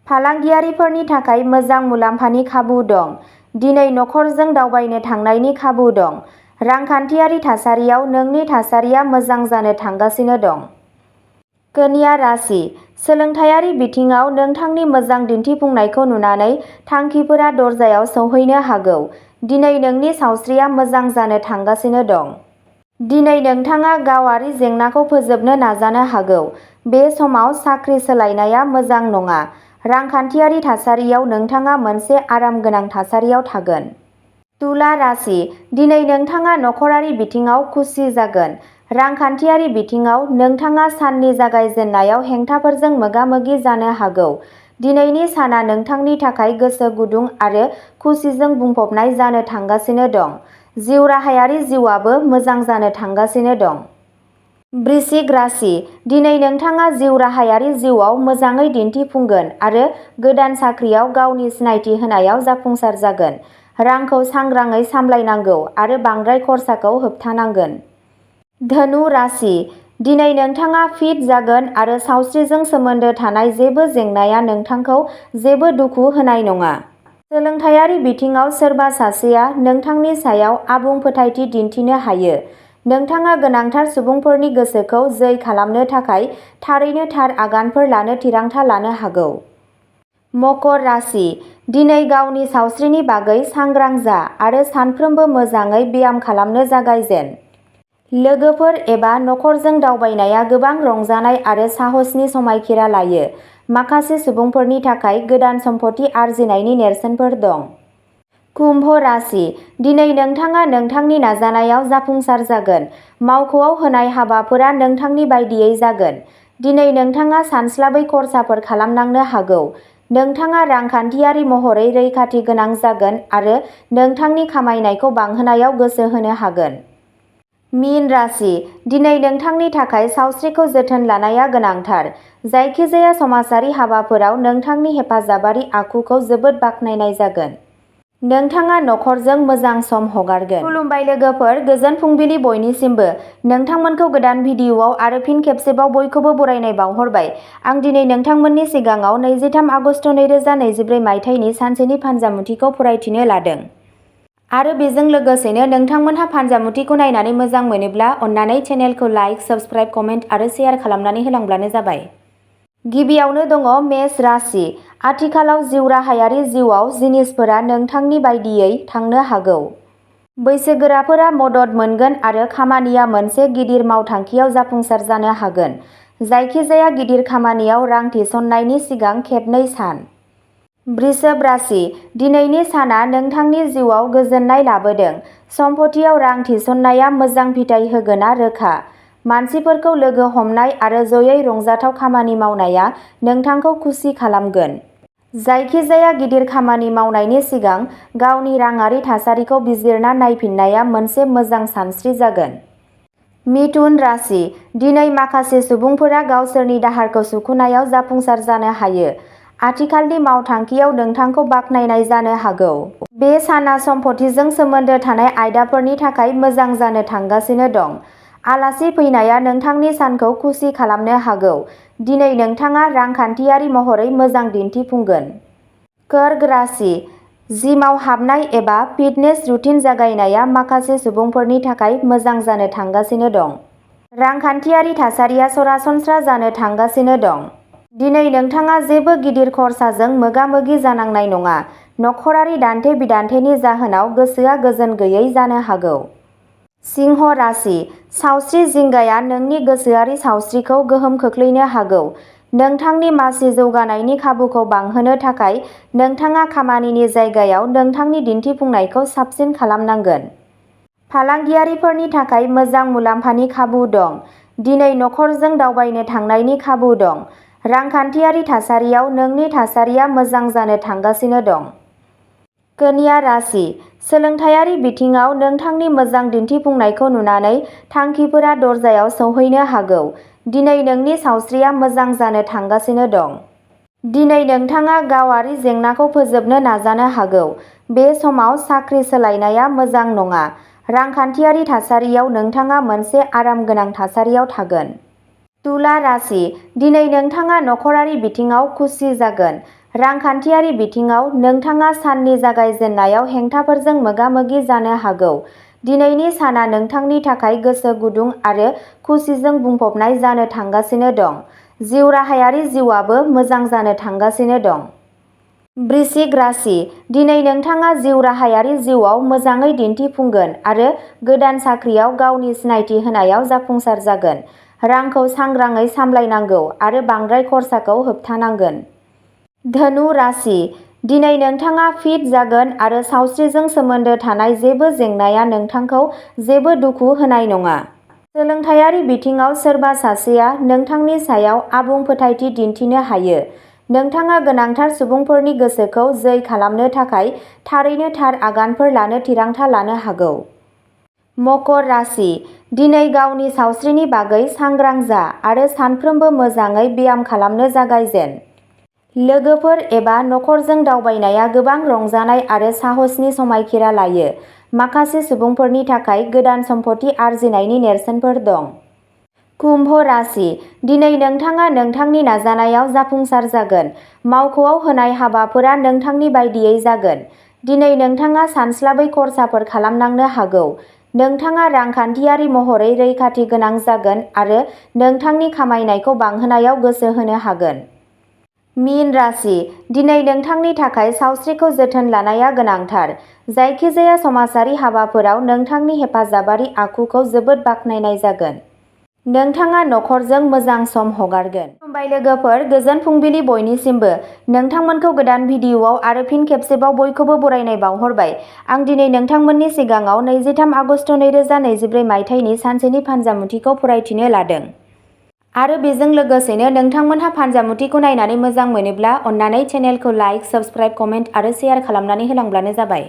फालांगियारिफोरनि थाखाय मोजां मुलाम्फानि खाबु दं। दिनै नखरजों दावबायनो थांनायनि खाबु दं। रांखान्थियारि थासारियाव नोंनि थासारिया मोजां जानो थांगासिनो दं। कन्या राशि सोलोंथायारि बिथिङाव नोंथांनि मोजां दिन्थिफुंनायखौ नुनानै थांखिफोरा दरजायाव सौहैनो हागौ। दिनै नोंनि सावस्रिया मोजां जानो थांगासिनो दं। दिनै नोंथाङा गावारि जेंनाखौ फोजोबनो नाजानो हागौ। बे समाव साख्रि सोलायनाया मोजां नङा। रांखान्थियारि थासारियाव नोंथाङा मोनसे आरामगोनां थासारियाव थागोन। तुला राशि दिनै नोंथाङा नखरारि बिथिङाव खुसि जागोन। रांखान्थियारि बिथिङाव नोंथाङा साननि जागायजेननायाव हेंथाफोरजों मोगा-मोगि जानो हागौ। दिनैनि साना नोंथांनि थाखाय गोसो गुदुं आरो खुसिजों बुंफबनाय जानो थांगासिनो दं। जिउ राहायारि जिउआबो मोजां जानो थांगासिनो दं। वृश्चिक राशि दिनै नोंथाङा जिउ राहायारि जिउआव मोजाङै दिन्थिफुंगोन आरो गोदान साख्रियाव गावनि सिनायथि होनायाव जाफुंसार जागोन। रांखौ सांग्राङै सामलायनांगौ आरो बांद्राय खरसाखौ होबथानांगोन। धनु राशि दिनै नोंथाङा फिट जागोन आरो सावस्रिजों सोमोन्दो थानाय जेबो जेंनाया नोंथांखौ जेबो दुखु होनाय नङा। सोलोंथायारि बिथिङाव सोरबा सासेया नोंथांनि सायाव आबुं फोथायथि दिन्थिनो हायो। नोंथाङा गोनांथार सुबुंफोरनि गोसोखौ जै खालामनो थाखाय थारैनो थार आगानफोर लानो थिरांथा लानो हागौ। मकर राशि दिनै गावनि सावस्रिनि बागै सांग्रां जा आरो सानफ्रोमबो मोजाङै ब्याम खालामनो जागायजेन। लोगोफोर एबा नखरजों दावबायनाया गोबां रंजानाय आरो साहसनि समायखिरा लायो। माखासे सुबुंफोरनि थाखाय गोदान सम्पथि आरजिनायनि नेरसोनफोर दं। कुम्भ राशि दिनै नोंथाङा नोंथांनि नाजानायाव जाफुंसार जागोन। मावख'आव होनाय हाबाफोरा नोंथांनि बायदियै जागोन। दिनै नोंथाङा सानस्लाबै खर्साफोर खालामनांनो हागौ। नोंथाङा रांखान्थियारि महरै रैखाथि गोनां जागोन आरो नोंथांनि खामायनायखौ बांहोनायाव गोसो होनो हागोन। मीन राशि, दिनै नोंथांनि थाखाय सावस्रिखौ जोथोन लानाया गोनांथार। जायखिजाया समाजारि हाबाफोराव नोंथांनि हेफाजाबारि आखुखौ जोबोद बाख्नायनाय जागोन। नोंथाङा नखरजों मोजां सम हगारगोन। खुलुमबाय लोगोफोर, गोजोन फुंबिलि बयनिसिमबो। नोंथांमोनखौ गोदान भिडिअआव आरो फिन खेबसेबाव बयखौबो बरायनाय बावहरबाय। आं दिनै नोंथांमोननि सिगाङाव 23 आगस्ट 2024 मायथाइनि सानसेनि फानजामुथिखौ फरायथिनो लादों। आरो बेजों लोगोसेनो नोंथांमोनहा फानजामुथिखौ नायनानै मोजां मोनोब्ला अन्नानै चेनेलखौ लाइक, साबस्क्राइब, कमेन्ट आरो शेयार खालामनानै होलांब्लानो जाबाय। गिबियावनो दङ मेष राशि। आथिखालाव जिउराहायारि जिउआव जिनिसफोरा नोंथांनि बायदियै थांनो हागौ। बैसोगोराफोरा मदद मोनगोन आरो खामानिया मोनसे गिदिर मावथांखियाव जाफुंसार जानो हागोन। जायखिजाया गिदिर खामानियाव रां थिसननायनि सिगां खेबनै सान। वृषभ राशि, दिनैनि साना नोंथांनि जिउआव गोजोननाय लाबोदों। सम्पथियाव रां थिसननाया मोजां फिथाय होगोनआ रोखा। मानसिफोरखौ लोगो हमनाय आरो जयै रंजाथाव खामानि मावनाया नोंथांखौ खुसि खालामगोन। जायखिजाया गिदिर खामानि मावनायनि सिगां गावनि राङारि थासारिखौ बिजिरना नायफिननाया मोनसे मोजां सानस्रि जागोन। मिथुन राशि, दिनै माखासे सुबुंफोरा गावसोरनि दाहारखौ सुख'नायाव जाफुंसार जानो हायो। आथिखालनि मावथांखियाव नोंथांखौ बाख्नायनाय जानो हागौ। बे साना सम्पथिजों सोमोन्दो थानाय आयदाफोरनि थाखाय मोजां जानो थांगासिनो दं। आलासि फैनाया नोंथांनि सानखौ खुसि खालामनो हागौ। दिनै नोंथाङा रांखान्थियारि महरै मोजां दिन्थिफुंगोन। कर्क राशि, जिमाव हाबनाय एबा फिटनेस रुटिन जागायनाया माखासे सुबुंफोरनि थाखाय मोजां जानो थांगासिनो दं। रांखान्थियारि थासारिया सरासनस्रा जानो थांगासिनो दं। दिनै नोंथाङा जेबो गिदिर खर्साजों मोगा-मोगि जानांनाय नङा। नखरारि दान्थे-बिदान्थेनि जाहोनाव गोसोआ गोजोन गैयै जानो हागौ। सिंह राशि, सावस्रि जिंगाया नोंनि गोसोआरि सावस्रिखौ गोहोम खोख्लैनो हागौ। नोंथांनि मासि जौगानायनि खाबुखौ बांहोनो थाखाय नोंथाङा खामानिनि जायगायाव नोंथांनि दिन्थिफुंनायखौ साबसिन खालामनांगोन। फालांगियारिफोरनि थाखाय मोजां मुलाम्फानि खाबु दं। दिनै नखरजों दावबायनो थांनायनि खाबु दं। रांखान्थियारि थासारियाव नोंनि थासारिया मोजां जानो थांगासिनो दं। कन्या राशि, सोलोंथायारि बिथिङाव नोंथांनि मोजां दिन्थिफुंनायखौ नुनानै थांखिफोरा दरजायाव सौहैनो हागौ। दिनै नोंनि सावस्रिया मोजां जानो थांगासिनो दं। दिनै नोंथाङा गावारि जेंनाखौ फोजोबनो नाजानो हागौ। बे समाव साख्रि सोलायनाया मोजां नङा। रांखान्थियारि थासारियाव नोंथाङा मोनसे आरामगोनां थासारियाव थागोन। तुला राशि, दिनै नोंथाङा नखरारि बिथिङाव खुसि जागोन। रांखान्थियारि बिथिङाव नोंथाङा साननि जागायजेन्नायाव हेंथाफोरजों मोगा-मोगि जानो हागौ। दिनैनि साना नोंथांनि थाखाय गोसो गुदुं आरो खुसिजों बुंफबनाय जानो थांगासिनो दं। जिउराहायारि जिउआबो मोजां जानो थांगासिनो दं। वृश्चिक राशि, दिनै नोंथाङा जिउराहायारि जिउआव मोजाङै दिन्थिफुंगोन आरो गोदान साख्रियाव गावनि सिनायथि होनायाव जाफुंसार जागोन। रांखौ सांग्राङै सामलायनांगौ आरो बांद्राय खरसाखौ होबथानांगोन। धनु राशि, दिनै नोंथाङा फिट जागोन आरो सावस्रिजों सोमोन्दो थानाय जेबो जेंनाया नोंथांखौ जेबो दुखु होनाय नङा। सोलोंथायारि बिथिङाव सोरबा सासेया नोंथांनि सायाव आबुं फोथायथि दिन्थिनो हायो। नोंथाङा गोनांथार सुबुंफोरनि गोसोखौ जै खालामनो थाखाय थारैनो थार आगानफोर लानो थिरांथा लानो हागौ। मकर राशि, दिनै गावनि सावस्रिनि बागै सांग्रां जा आरो सानफ्रोमबो मोजाङै ब्याम खालामनो जागायजेन। लोगोफोर एबा नखरजों दावबायनाया गोबां रंजानाय आरो साहसनि समायखिरा लायो। माखासे सुबुंफोरनि थाखाय गोदान सम्पथि आरजिनायनि नेरसोनफोर दं। कुम्भ राशि, दिनै नोंथाङा नोंथांनि नाजानायाव जाफुंसार जागोन। मावख'आव होनाय हाबाफोरा नोंथांनि बायदियै जागोन। दिनै नोंथाङा सानस्लाबै खर्साफोर खालामनांनो हागौ। नोंथाङा रांखान्थियारि महरै रैखाथि गोनां जागोन आरो नोंथांनि खामायनायखौ बांहोनायाव गोसो होनो हागोन। मीन राशि, दिनै नोंथांनि थाखाय सावस्रिखौ जोथोन लानाया गोनांथार। जायखिजाया समाजारि हाबाफोराव नोंथांनि हेफाजाबारि आखुखौ जोबोद बाख्नायनाय जागोन। नोंथाङा नखरजों मोजां सम हगारगोन। खुलुमबाय लोगोफोर, गोजोन फुंबिलि बयनिसिमबो। नोंथांमोनखौ गोदान भिडिअआव आरो फिन खेबसेबाव बयखौबो बरायनाय बावहरबाय। आं दिनै नोंथांमोननि सिगाङाव 23 आगस्ट 2024 मायथाइनि सानसेनि फानजामुथिखौ फरायथिनो लादों। आरो बेजों लोगोसेनो नोंथांमोनहा फानजामुथिखौ नायनानै मोजां मोनोब्ला अन्नानै चेनेलखौ लाइक, साबस्क्राइब, कमेन्ट आरो शेयार खालामनानै होलांब्लानो जाबाय।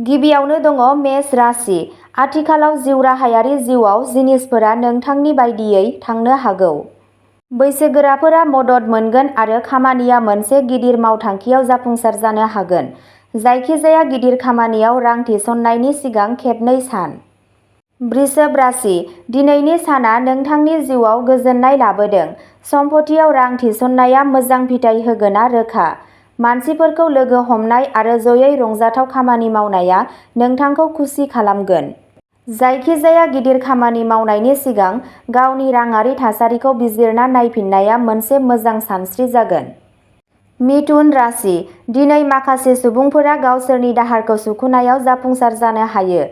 गिबियावनो दङ मेष राशि। आथिखालाव जिउराहायारि जिउआव जिनिसफोरा नोंथांनि बायदियै थांनो हागौ। बैसोगोराफोरा मदद मोनगोन आरो खामानिया मोनसे गिदिर मावथांखियाव जाफुंसार जानो हागोन। जायखिजाया गिदिर खामानियाव रां थिसननायनि सिगां खेबनै सान। वृषभ राशि, दिनैनि साना नोंथांनि जिउआव गोजोननाय लाबोदों। सम्पथियाव रां थिसननाया मोजां फिथाय होगोनआ रोखा। मानसिफोरखौ लोगो हमनाय आरो जयै रंजाथाव खामानि मावनाया नोंथांखौ खुसि खालामगोन। जायखिजाया गिदिर खामानि मावनायनि सिगां गावनि राङारि थासारिखौ बिजिरना नायफिननाया मोनसे मोजां सानस्रि जागोन। मिथुन राशि, दिनै माखासे सुबुंफोरा गावसोरनि दाहारखौ सुख'नायाव जाफुंसार जानो हायो।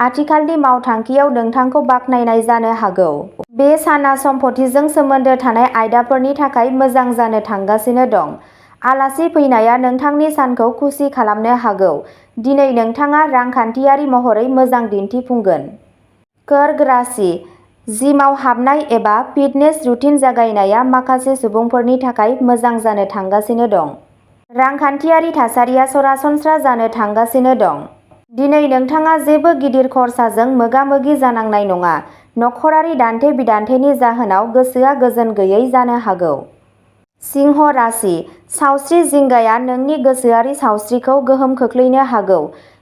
आथिखालनि मावथांखियाव नोंथांखौ बाख्नायनाय जानो हागौ। बे साना सम्पथिजों सोमोन्दो थानाय आयदाफोरनि थाखाय मोजां जानो थांगासिनो दं। आलासि फैनाया नोंथांनि सानखौ खुसि खालामनो हागौ। दिनै नोंथाङा रांखान्थियारि महरै मोजां दिन्थिफुंगोन। कर्क राशि, जिमाव हाबनाय एबा फिटनेस रुटिन जागायनाया माखासे सुबुंफोरनि थाखाय मोजां जानो थांगासिनो दं। रांखान्थियारि थासारिया सरासनस्रा जानो थांगासिनो दं। दिनै नोंथाङा जेबो गिदिर खर्साजों मोगा-मोगि जानांनाय नङा। नखरारि दान्थे-बिदान्थेनि जाहोनाव गोसोआ गोजोन गैयै जानो हागौ। सिंह राशि, सावस्रि जिंगाया नोंनि गोसोआरि सावस्रिखौ गोहोम खोख्लैनो हागौ।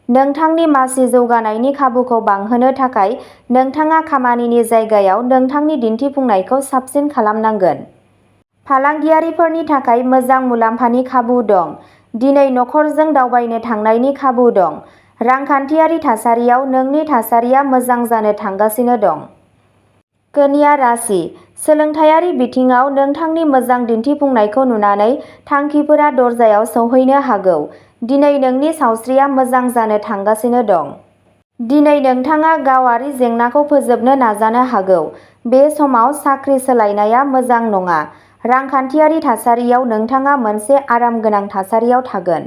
नोंथांनि मासि जौगानायनि खाबुखौ बांहोनो थाखाय नोंथाङा खामानिनि जायगायाव नोंथांनि दिन्थिफुंनायखौ साबसिन खालामनांगोन। फालांगियारिफोरनि थाखाय मोजां मुलाम्फानि खाबु दं। दिनै नखरजों दावबायनो थांनायनि खाबु दं। रांखान्थियारि थासारियाव नोंनि थासारिया मोजां जानो थांगासिनो दं। कन्या राशि, सोलोंथायारि बिथिङाव नोंथांनि मोजां दिन्थिफुंनायखौ नुनानै थांखिफोरा दरजायाव सौहैनो हागौ। दिनै नोंनि सावस्रिया मोजां जानो थांगासिनो दं। दिनै नोंथाङा गावारि जेंनाखौ फोजोबनो नाजानो हागौ। बे समाव साख्रि सोलायनाया मोजां नङा। रांखान्थियारि थासारियाव नोंथाङा मोनसे आरामगोनां थासारियाव थागोन।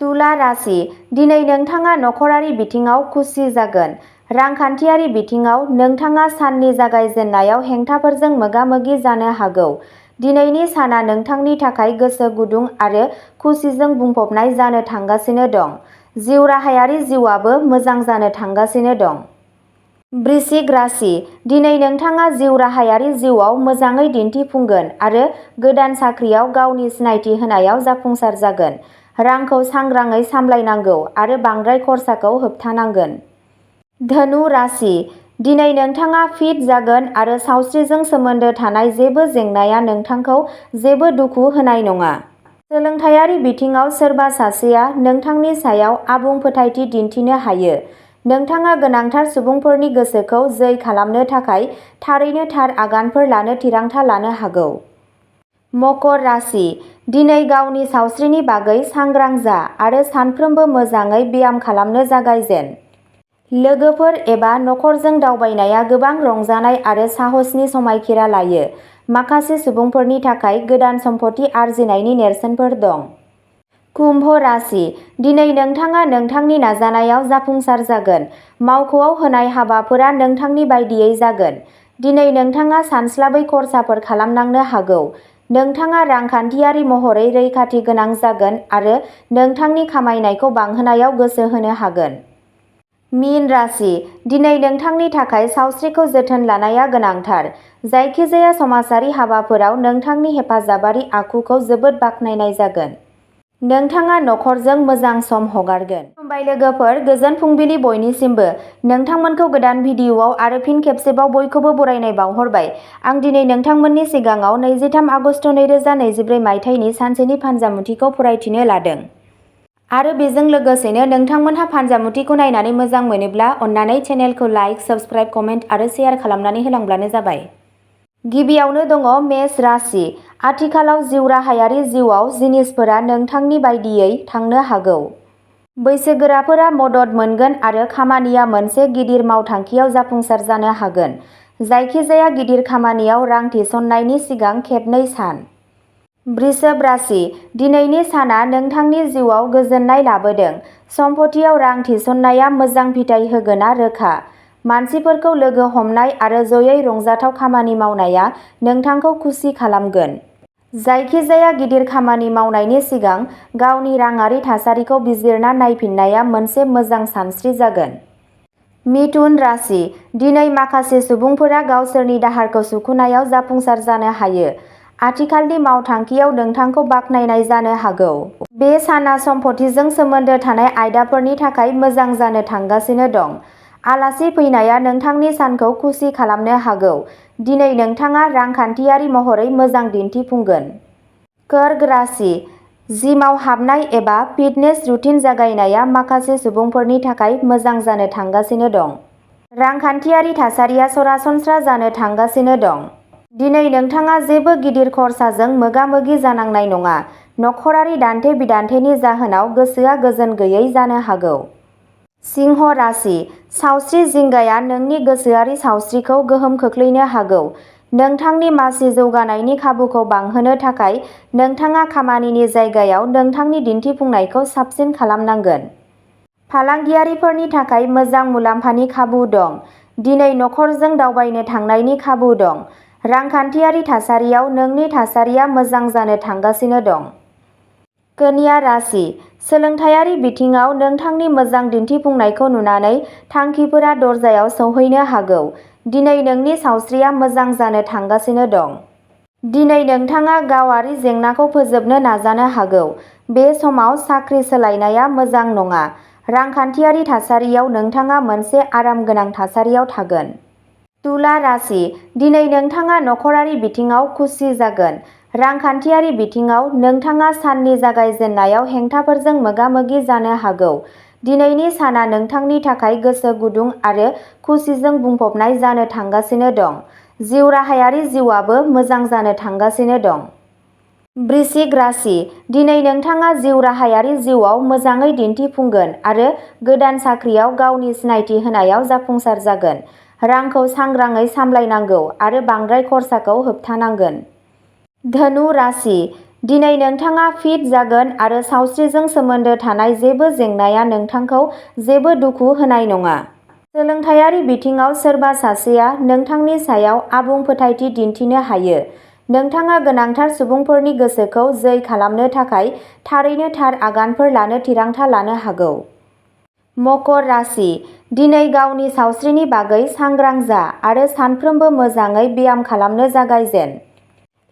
तुला राशि, दिनै नोंथाङा नखरारि बिथिङाव खुसि जागोन। रांखान्थियारि बिथिङाव नोंथाङा साननि जागायजेन्नायाव हेंथाफोरजों मोगा-मोगि जानो हागौ। दिनैनि साना नोंथांनि थाखाय गोसो गुदुं आरो खुसिजों बुंफबनाय जानो थांगासिनो दं। जिउराहायारि जिउआबो मोजां जानो थांगासिनो दं। वृश्चिक राशि, दिनै नोंथाङा जिउराहायारि जिउआव मोजाङै दिन्थिफुंगोन आरो गोदान साख्रियाव गावनि सिनायथि होनायाव जाफुंसार जागोन। रांखौ सांग्राङै सामलायनांगौ आरो बांद्राय खरसाखौ होबथानांगोन। धनु राशि, दिनै नोंथाङा फिट जागोन आरो सावस्रिजों सोमोन्दो थानाय जेबो जेंनाया नोंथांखौ जेबो दुखु होनाय नङा। सोलोंथायारि बिथिङाव सोरबा सासेया नोंथांनि सायाव आबुं फोथायथि दिन्थिनो हायो। नोंथाङा गोनांथार सुबुंफोरनि गोसोखौ जै खालामनो थाखाय थारैनो थार आगानफोर लानो थिरांथा लानो हागौ। मकर राशि, दिनै गावनि सावस्रिनि बागै सांग्रां जा आरो सानफ्रोमबो मोजाङै ब्याम खालामनो जागायजेन। लोगोफोर एबा नखरजों दावबायनाया गोबां रंजानाय आरो साहसनि समायखिरा लायो। माखासे सुबुंफोरनि थाखाय गोदान सम्पथि आरजिनायनि नेरसोनफोर दं। कुम्भ राशि, दिनै नोंथाङा नोंथांनि नाजानायाव जाफुंसार जागोन। मावख'आव होनाय हाबाफोरा नोंथांनि बायदियै जागोन। दिनै नोंथाङा सानस्लाबै खर्साफोर खालामनांनो हागौ। नोंथाङा रांखान्थियारि महरै रैखाथि गोनां जागोन आरो नोंथांनि खामायनायखौ बांहोनायाव गोसो होनो हागोन। मीन राशि, दिनै नोंथांनि थाखाय सावस्रिखौ जोथोन लानाया गोनांथार। जायखिजाया समाजारि हाबाफोराव नोंथांनि हेफाजाबारि आखुखौ जोबोद बाख्नायनाय जागोन। नोंथाङा नखरजों मोजां सम हगारगोन। खुलुमबाय लोगोफोर, गोजोन फुंबिलि बयनिसिमबो। नोंथांमोनखौ गोदान भिडिअआव आरो फिन खेबसेबाव बयखौबो बरायनाय बावहरबाय। आं दिनै नोंथांमोननि सिगाङाव 23 आगस्ट 2023 मायथाइनि सानसेनि फानजामुथिखौ फरायथिनो लादों। आरो बेजों लोगोसेनो नोंथांमोनहा फानजामुथिखौ नायनानै मोजां मोनोब्ला अन्नानै चेनेलखौ लाइक, साबस्क्राइब, कमेन्ट आरो शेयार खालामनानै होलांब्लानो जाबाय। गिबियावनो दङ मेष राशि। आथिखालाव जिउराहायारि जिउआव जिनिसफोरा नोंथांनि बायदियै थांनो हागौ। बैसोगोराफोरा मदद मोनगोन आरो खामानिया मोनसे गिदिर मावथांखियाव जाफुंसार जानो हागोन। जायखिजाया गिदिर खामानियाव रां थिसननायनि सिगां खेबनै सान। वृषभ राशि, दिनैनि साना नोंथांनि जिउआव गोजोननाय लाबोदों। सम्पथियाव रां थिसननाया मोजां फिथाय होगोनआ रोखा। मानसिफोरखौ लोगो हमनाय आरो जयै रंजाथाव खामानि मावनाया नोंथांखौ खुसि खालामगोन। जायखिजाया गिदिर खामानि मावनायनि सिगां गावनि राङारि थासारिखौ बिजिरना नायफिननाया मोनसे मोजां सानस्रि जागोन। मिथुन राशि दिनै माखासे सुबुंफोरा गावसोरनि दाहारखौ सुख'नायाव जाफुंसार जानो हायो। आथिखालनि मावथांखियाव नोंथांखौ बाख्नायनाय जानो हागौ। बे साना सम्पथिजों सोमोन्दो थानाय आयदाफोरनि थाखाय मोजां जानो थांगासिनो दं। आलासि फैनाया नोंथांनि सानखौ खुसि खालामनो हागौ। दिनै नोंथाङा रांखान्थियारि महरै मोजां दिन्थिफुंगोन। कर्क राशि जिमाव हाबनाय एबा फिटनेस रुटिन जागायनाया माखासे सुबुंफोरनि थाखाय मोजां जानो थांगासिनो दं। रांखान्थियारि थासारिया सरासनस्रा जानो थांगासिनो दं। दिनै नोंथाङा जेबो गिदिर खर्साजों मोगा-मोगि जानांनाय नङा। नखरारि दान्थे-बिदान्थेनि जाहोनाव गोसोआ गोजोन गैयै जानो हागौ। सिंह राशि सावस्रि जिंगाया नोंनि गोसोआरि सावस्रिखौ गोहोम खोख्लैनो हागौ। नोंथांनि मासि जौगानायनि खाबुखौ बांहोनो थाखाय नोंथाङा खामानिनि जायगायाव नोंथांनि दिन्थिफुंनायखौ साबसिन खालामनांगोन। फालांगियारिफोरनि थाखाय मोजां मुलाम्फानि खाबु दं। दिनै नखरजों दावबायनो थांनायनि खाबु दं। रांखान्थियारि थासारियाव नोंनि थासारिया मोजां जानो थांगासिनो दं। कन्या राशि सोलोंथायारि बिथिङाव नोंथांनि मोजां दिन्थिफुंनायखौ नुनानै थांखिफोरा दरजायाव सौहैनो हागौ। दिनै नोंनि सावस्रिया मोजां जानो थांगासिनो दं। दिनै नोंथाङा गावारि जेंनाखौ फोजोबनो नाजानो हागौ। बे समाव साख्रि सोलायनाया मोजां नङा। रांखान्थियारि थासारियाव नोंथाङा मोनसे आरामगोनां थासारियाव थागोन। तुला राशि दिनै नोंथाङा नखरारि बिथिङाव खुसि जागोन। रांखान्थियारि बिथिङाव नोंथाङा साननि जागायजेन्नायाव हेंथाफोरजों मोगा-मोगि जानो हागौ। दिनैनि साना नोंथांनि थाखाय गोसो गुदुं आरो खुसिजों बुंफबनाय जानो थांगासिनो दं। जिउराहायारि जिउआबो मोजां जानो थांगासिनो दं। वृश्चिक राशि दिनै नोंथाङा जिउराहायारि जिउआव मोजाङै दिन्थिफुंगोन आरो गोदान साख्रियाव गावनि सिनायथि होनायाव जाफुंसार जागोन। रांखौ सांग्राङै सामलायनांगौ आरो बांद्राय खरसाखौ होबथानांगोन। धनु राशि दिनै नोंथाङा फिट जागोन आरो सावस्रिजों सोमोन्दो थानाय जेबो जेंनाया नोंथांखौ जेबो दुखु होनाय नङा। सोलोंथायारि बिथिङाव सोरबा सासेया नोंथांनि सायाव आबुं फोथायथि दिन्थिनो हायो। नोंथाङा गोनांथार सुबुंफोरनि गोसोखौ जै खालामनो थाखाय थारैनो थार आगानफोर लानो थिरांथा लानो हागौ। मकर राशि दिनै गावनि सावस्रिनि बागै सांग्रां जा आरो सानफ्रोमबो मोजाङै ब्याम खालामनो जागायजेन।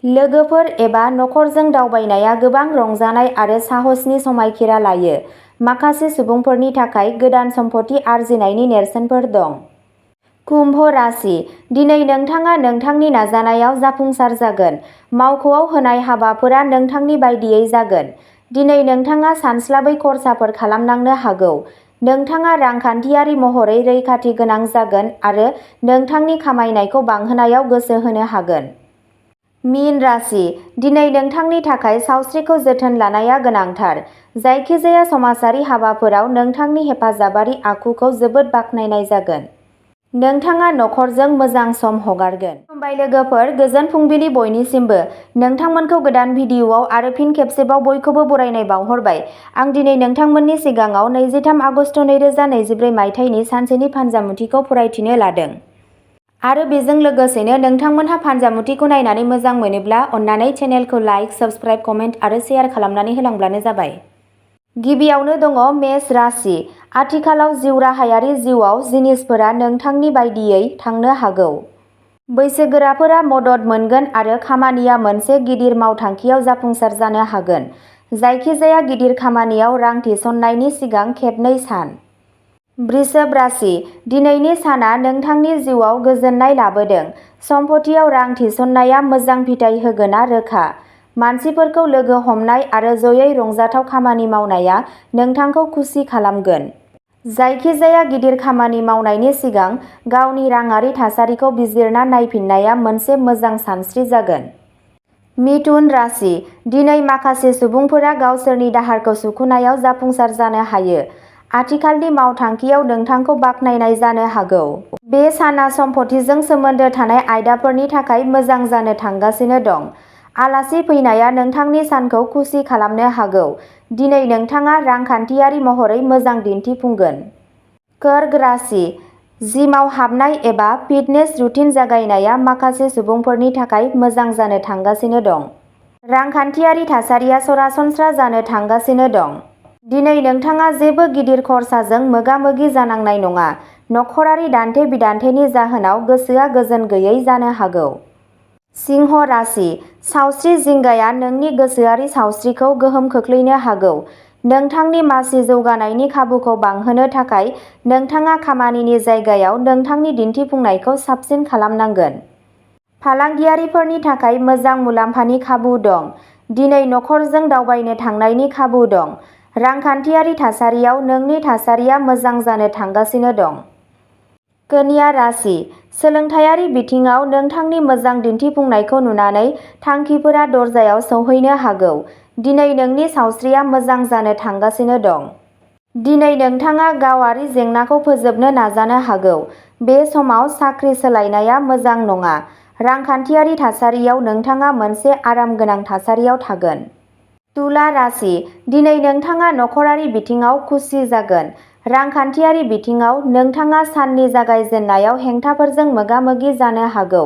लोगोफोर एबा नखरजों दावबायनाया गोबां रंजानाय आरो साहसनि समायखिरा लायो। माखासे सुबुंफोरनि थाखाय गोदान सम्पथि आरजिनायनि नेरसोनफोर दं। कुम्भ राशि दिनै नोंथाङा नोंथांनि नाजानायाव जाफुंसार जागोन। मावख'आव होनाय हाबाफोरा नोंथांनि बायदियै जागोन। दिनै नोंथाङा सानस्लाबै खर्साफोर खालामनांनो हागौ। नोंथाङा रांखान्थियारि महरै रैखाथि गोनां जागोन आरो नोंथांनि खामायनायखौ बांहोनायाव गोसो होनो हागोन। मीन राशि दिनै नोंथांनि थाखाय सावस्रिखौ जोथोन लानाया गोनांथार। जायखिजाया समाजारि हाबाफोराव नोंथांनि हेफाजाबारि आखुखौ जोबोद बाख्नायनाय जागोन। नोंथाङा नखरजों मोजां सम हगारगोन। खुलुमबाय लोगोफोर, गोजोन फुंबिलि बयनिसिमबो। नोंथांमोनखौ गोदान भिडिअआव आरो फिन खेबसेबाव बयखौबो बरायनाय बावहरबाय। आं दिनै नोंथांमोननि सिगाङाव 23 आगस्ट 2024 मायथाइनि सानसेनि फानजामुथिखौ फरायथिनो लादों। आरो बेजों लोगोसेनो नोंथांमोनहा फानजामुथिखौ नायनानै मोजां मोनोब्ला अन्नानै चेनेलखौ लाइक, साबस्क्राइब, कमेन्ट आरो शेयार खालामनानै होलांब्लानो जाबाय। गिबियावनो दङ मेष राशि। आथिखालाव जिउराहायारि जिउआव जिनिसफोरा नोंथांनि बायदियै थांनो हागौ। बैसोगोराफोरा मदद मोनगोन आरो खामानिया मोनसे गिदिर मावथांखियाव जाफुंसार जानो हागोन। जायखिजाया गिदिर खामानियाव रां थिसननायनि सिगां खेबनै सान। वृषभ राशि दिनैनि साना नोंथांनि जिउआव गोजोननाय लाबोदों। सम्पथियाव रां थिसननाया मोजां फिथाय होगोना रोखा। मानसिफोरखौ लोगो हमनाय आरो जयै रंजाथाव खामानि मावनाया नोंथांखौ खुसि खालामगोन। जायखिजाया गिदिर खामानि मावनायनि सिगां गावनि राङारि थासारिखौ बिजिरना नायफिननाया मोनसे मोजां सानस्रि जागोन। मिथुन राशि दिनै माखासे सुबुंफोरा गावसोरनि दाहारखौ सुख'नायाव जाफुंसार जानो हायो। आथिखालनि मावथांखियाव नोंथांखौ बाख्नायनाय जानो हागौ। बे साना सम्पथिजों सोमोन्दो थानाय आयदाफोरनि थाखाय मोजां जानो थांगासिनो दं। आलासि फैनाया नोंथांनि सानखौ खुसि खालामनो हागौ। दिनै नोंथाङा रांखान्थियारि महरै मोजां दिन्थिफुंगोन। कर्क राशि जिमाव हाबनाय एबा फिटनेस रुटिन जागायनाया माखासे सुबुंफोरनि थाखाय मोजां जानो थांगासिनो दं। रांखान्थियारि थासारिया सरासनस्रा जानो थांगासिनो दं। दिनै नोंथाङा जेबो गिदिर खरसाजों मोगा-मोगि जानांनाय नङा। नखरारि दान्थे-बिदान्थेनि जाहोनाव गोसोआ गोजोन गैयै जानो हागौ। सिंह राशि, सावस्रि जिंगाया नोंनि गोसोआरि सावस्रिखौ गोहोम खोख्लैनो हागौ। नोंथांनि मासि जौगानायनि खाबुखौ बांहोनो थाखाय नोंथाङा खामानिनि जायगायाव नोंथांनि दिन्थिफुंनायखौ साबसिन खालामनांगोन। फालांगियारिफोरनि थाखाय मोजां मुलाम्फानि खाबु दं। दिनै नखरजों दावबायनो थांनायनि खाबु दं। रांखान्थियारि थासारियाव नोंनि थासारिया मोजां जानो थांगासिनो दं। कन्या राशि, सोलोंथायारि बिथिङाव नोंथांनि मोजां दिन्थिफुंनायखौ नुनानै थांखिफोरा दरजायाव सौहैनो हागौ। दिनै नोंनि सावस्रिया मोजां जानो थांगासिनो दं। दिनै नोंथाङा गावारि जेंनाखौ फोजोबनो नाजानो हागौ। बे समाव साख्रि सोलायनाया मोजां नङा। रांखान्थियारि थासारियाव नोंथाङा मोनसे आरामगोनां थासारियाव थागोन। तुला राशि, दिनै नोंथाङा नखरारि बिथिङाव खुसि जागोन। रांखान्थियारि बिथिङाव नोंथाङा साननि जागायजेन्नायाव हेंथाफोरजों मोगा-मोगि जानो हागौ।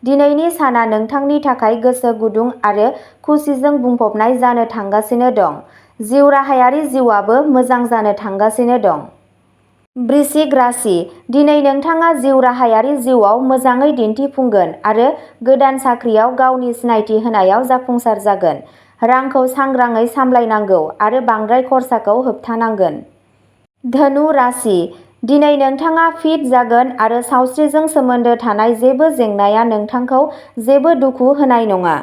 दिनैनि साना नोंथांनि थाखाय गोसो गुदुं आरो खुसिजों बुंफबनाय जानो थांगासिनो दं। जिउराहायारि जिउआबो मोजां जानो थांगासिनो दं। वृश्चिक राशि, दिनै नोंथाङा जिउराहायारि जिउआव मोजाङै दिन्थिफुंगोन आरो गोदान साख्रियाव गावनि सिनायथि होनायाव जाफुंसार जागोन। रांखौ सांग्राङै सामलायनांगौ आरो बांद्राय खरसाखौ होबथानांगोन। धनु राशि, दिनै नोंथाङा फिट जागोन आरो सावस्रिजों सोमोन्दो थानाय जेबो जेंनाया नोंथांखौ जेबो दुखु होनाय नङा।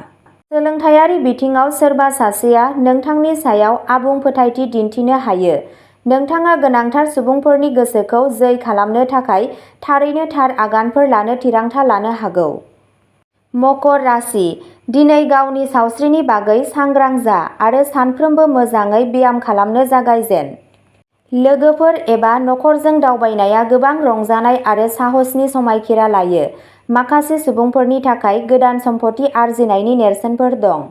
सोलोंथायारि बिथिङाव सोरबा सासेया नोंथांनि सायाव आबुं फोथायथि दिन्थिनो हायो। नोंथाङा गोनांथार सुबुंफोरनि गोसोखौ जै खालामनो थाखाय थारैनो थार आगानफोर लानो थिरांथा लानो हागौ। मकर राशि, दिनै गावनि सावस्रिनि बागै सांग्रां जा आरो सानफ्रोमबो मोजाङै ब्याम खालामनो जागायजेन। लोगोफोर एबा नखरजों दावबायनाया गोबां रंजानाय आरो साहसनि समायखिरा लायो। माखासे सुबुंफोरनि थाखाय गोदान सम्पथि आरजिनायनि नेरसोनफोर दं।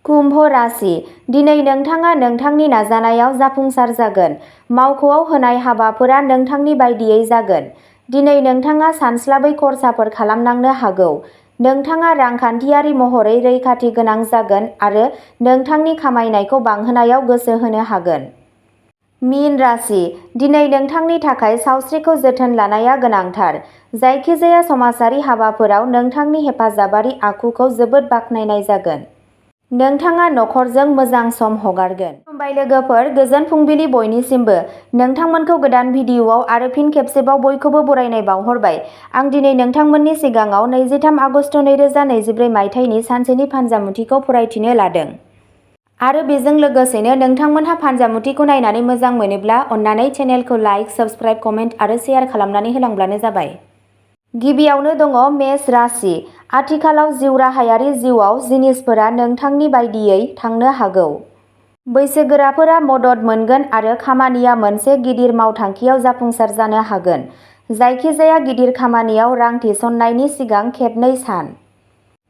कुम्भ राशि, दिनै नोंथाङा नोंथांनि नाजानायाव जाफुंसार जागोन। मावख'आव होनाय हाबाफोरा नोंथांनि बायदियै जागोन। दिनै नोंथाङा सानस्लाबै खर्साफोर खालामनांनो हागौ। नोंथाङा रांखान्थियारि महरै रैखाथि गोनां जागोन आरो नोंथांनि खामायनायखौ बांहोनायाव गोसो होनो हागोन। मीन राशि, दिनै नोंथांनि थाखाय सावस्रिखौ जोथोन लानाया गोनांथार। जायखिजाया समाजारि हाबाफोराव नोंथांनि हेफाजाबारि आखुखौ जोबोद बाख्नायनाय जागोन। नोंथाङा नखरजों मोजां सम हगारगोन। खुलुमबाय लोगोफोर, गोजोन फुंबिलि बयनिसिमबो। नोंथांमोनखौ गोदान भिडिअआव आरो फिन खेबसेबाव बयखौबो बरायनाय बावहरबाय। आं दिनै नोंथांमोननि सिगाङाव 23 आगस्ट 2024 मायथाइनि सानसेनि फानजामुथिखौ फरायथिनो लादों। आरो बेजों लोगोसेनो नोंथांमोनहा फानजामुथिखौ नायनानै मोजां मोनोब्ला अन्नानै चेनेलखौ लाइक, साबस्क्राइब, कमेन्ट आरो शेयार खालामनानै होलांब्लानो जाबाय। गिबियावनो दङ मेष राशि। आथिखालाव जिउराहायारि जिउआव जिनिसफोरा नोंथांनि बायदियै थांनो हागौ। बैसोगोराफोरा मदद मोनगोन आरो खामानिया मोनसे गिदिर मावथांखियाव जाफुंसार जानो हागोन। जायखिजाया गिदिर खामानियाव रां थिसननायनि सिगां खेबनै सान।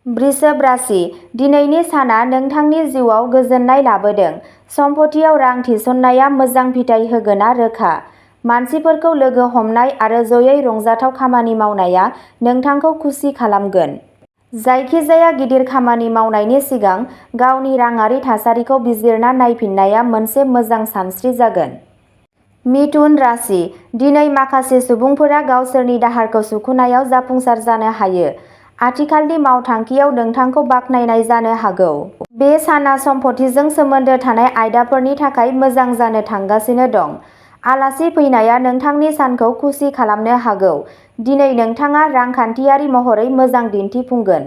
वृषभ राशि, दिनैनि साना नोंथांनि जिउआव गोजोननाय लाबोदों। सम्पथियाव रां थिसननाया मोजां फिथाय होगोना रोखा। मानसिफोरखौ लोगो हमनाय आरो जयै रंजाथाव खामानि मावनाया नोंथांखौ खुसि खालामगोन। जायखिजाया गिदिर खामानि मावनायनि सिगां गावनि राङारि थासारिखौ बिजिरना नायफिननाया मोनसे मोजां सानस्रि जागोन। मिथुन राशि, दिनै माखासे सुबुंफोरा गावसोरनि दाहारखौ सुख'नायाव जाफुंसार जानो हायो। आथिखालनि मावथांखियाव नोंथांखौ बाख्नायनाय जानो हागौ। बे साना सम्पथिजों सोमोन्दो थानाय आयदाफोरनि थाखाय मोजां जानो थांगासिनो दं। आलासि फैनाया नोंथांनि सानखौ खुसि खालामनो हागौ। दिनै नोंथाङा रांखान्थियारि महरै मोजां दिन्थिफुंगोन।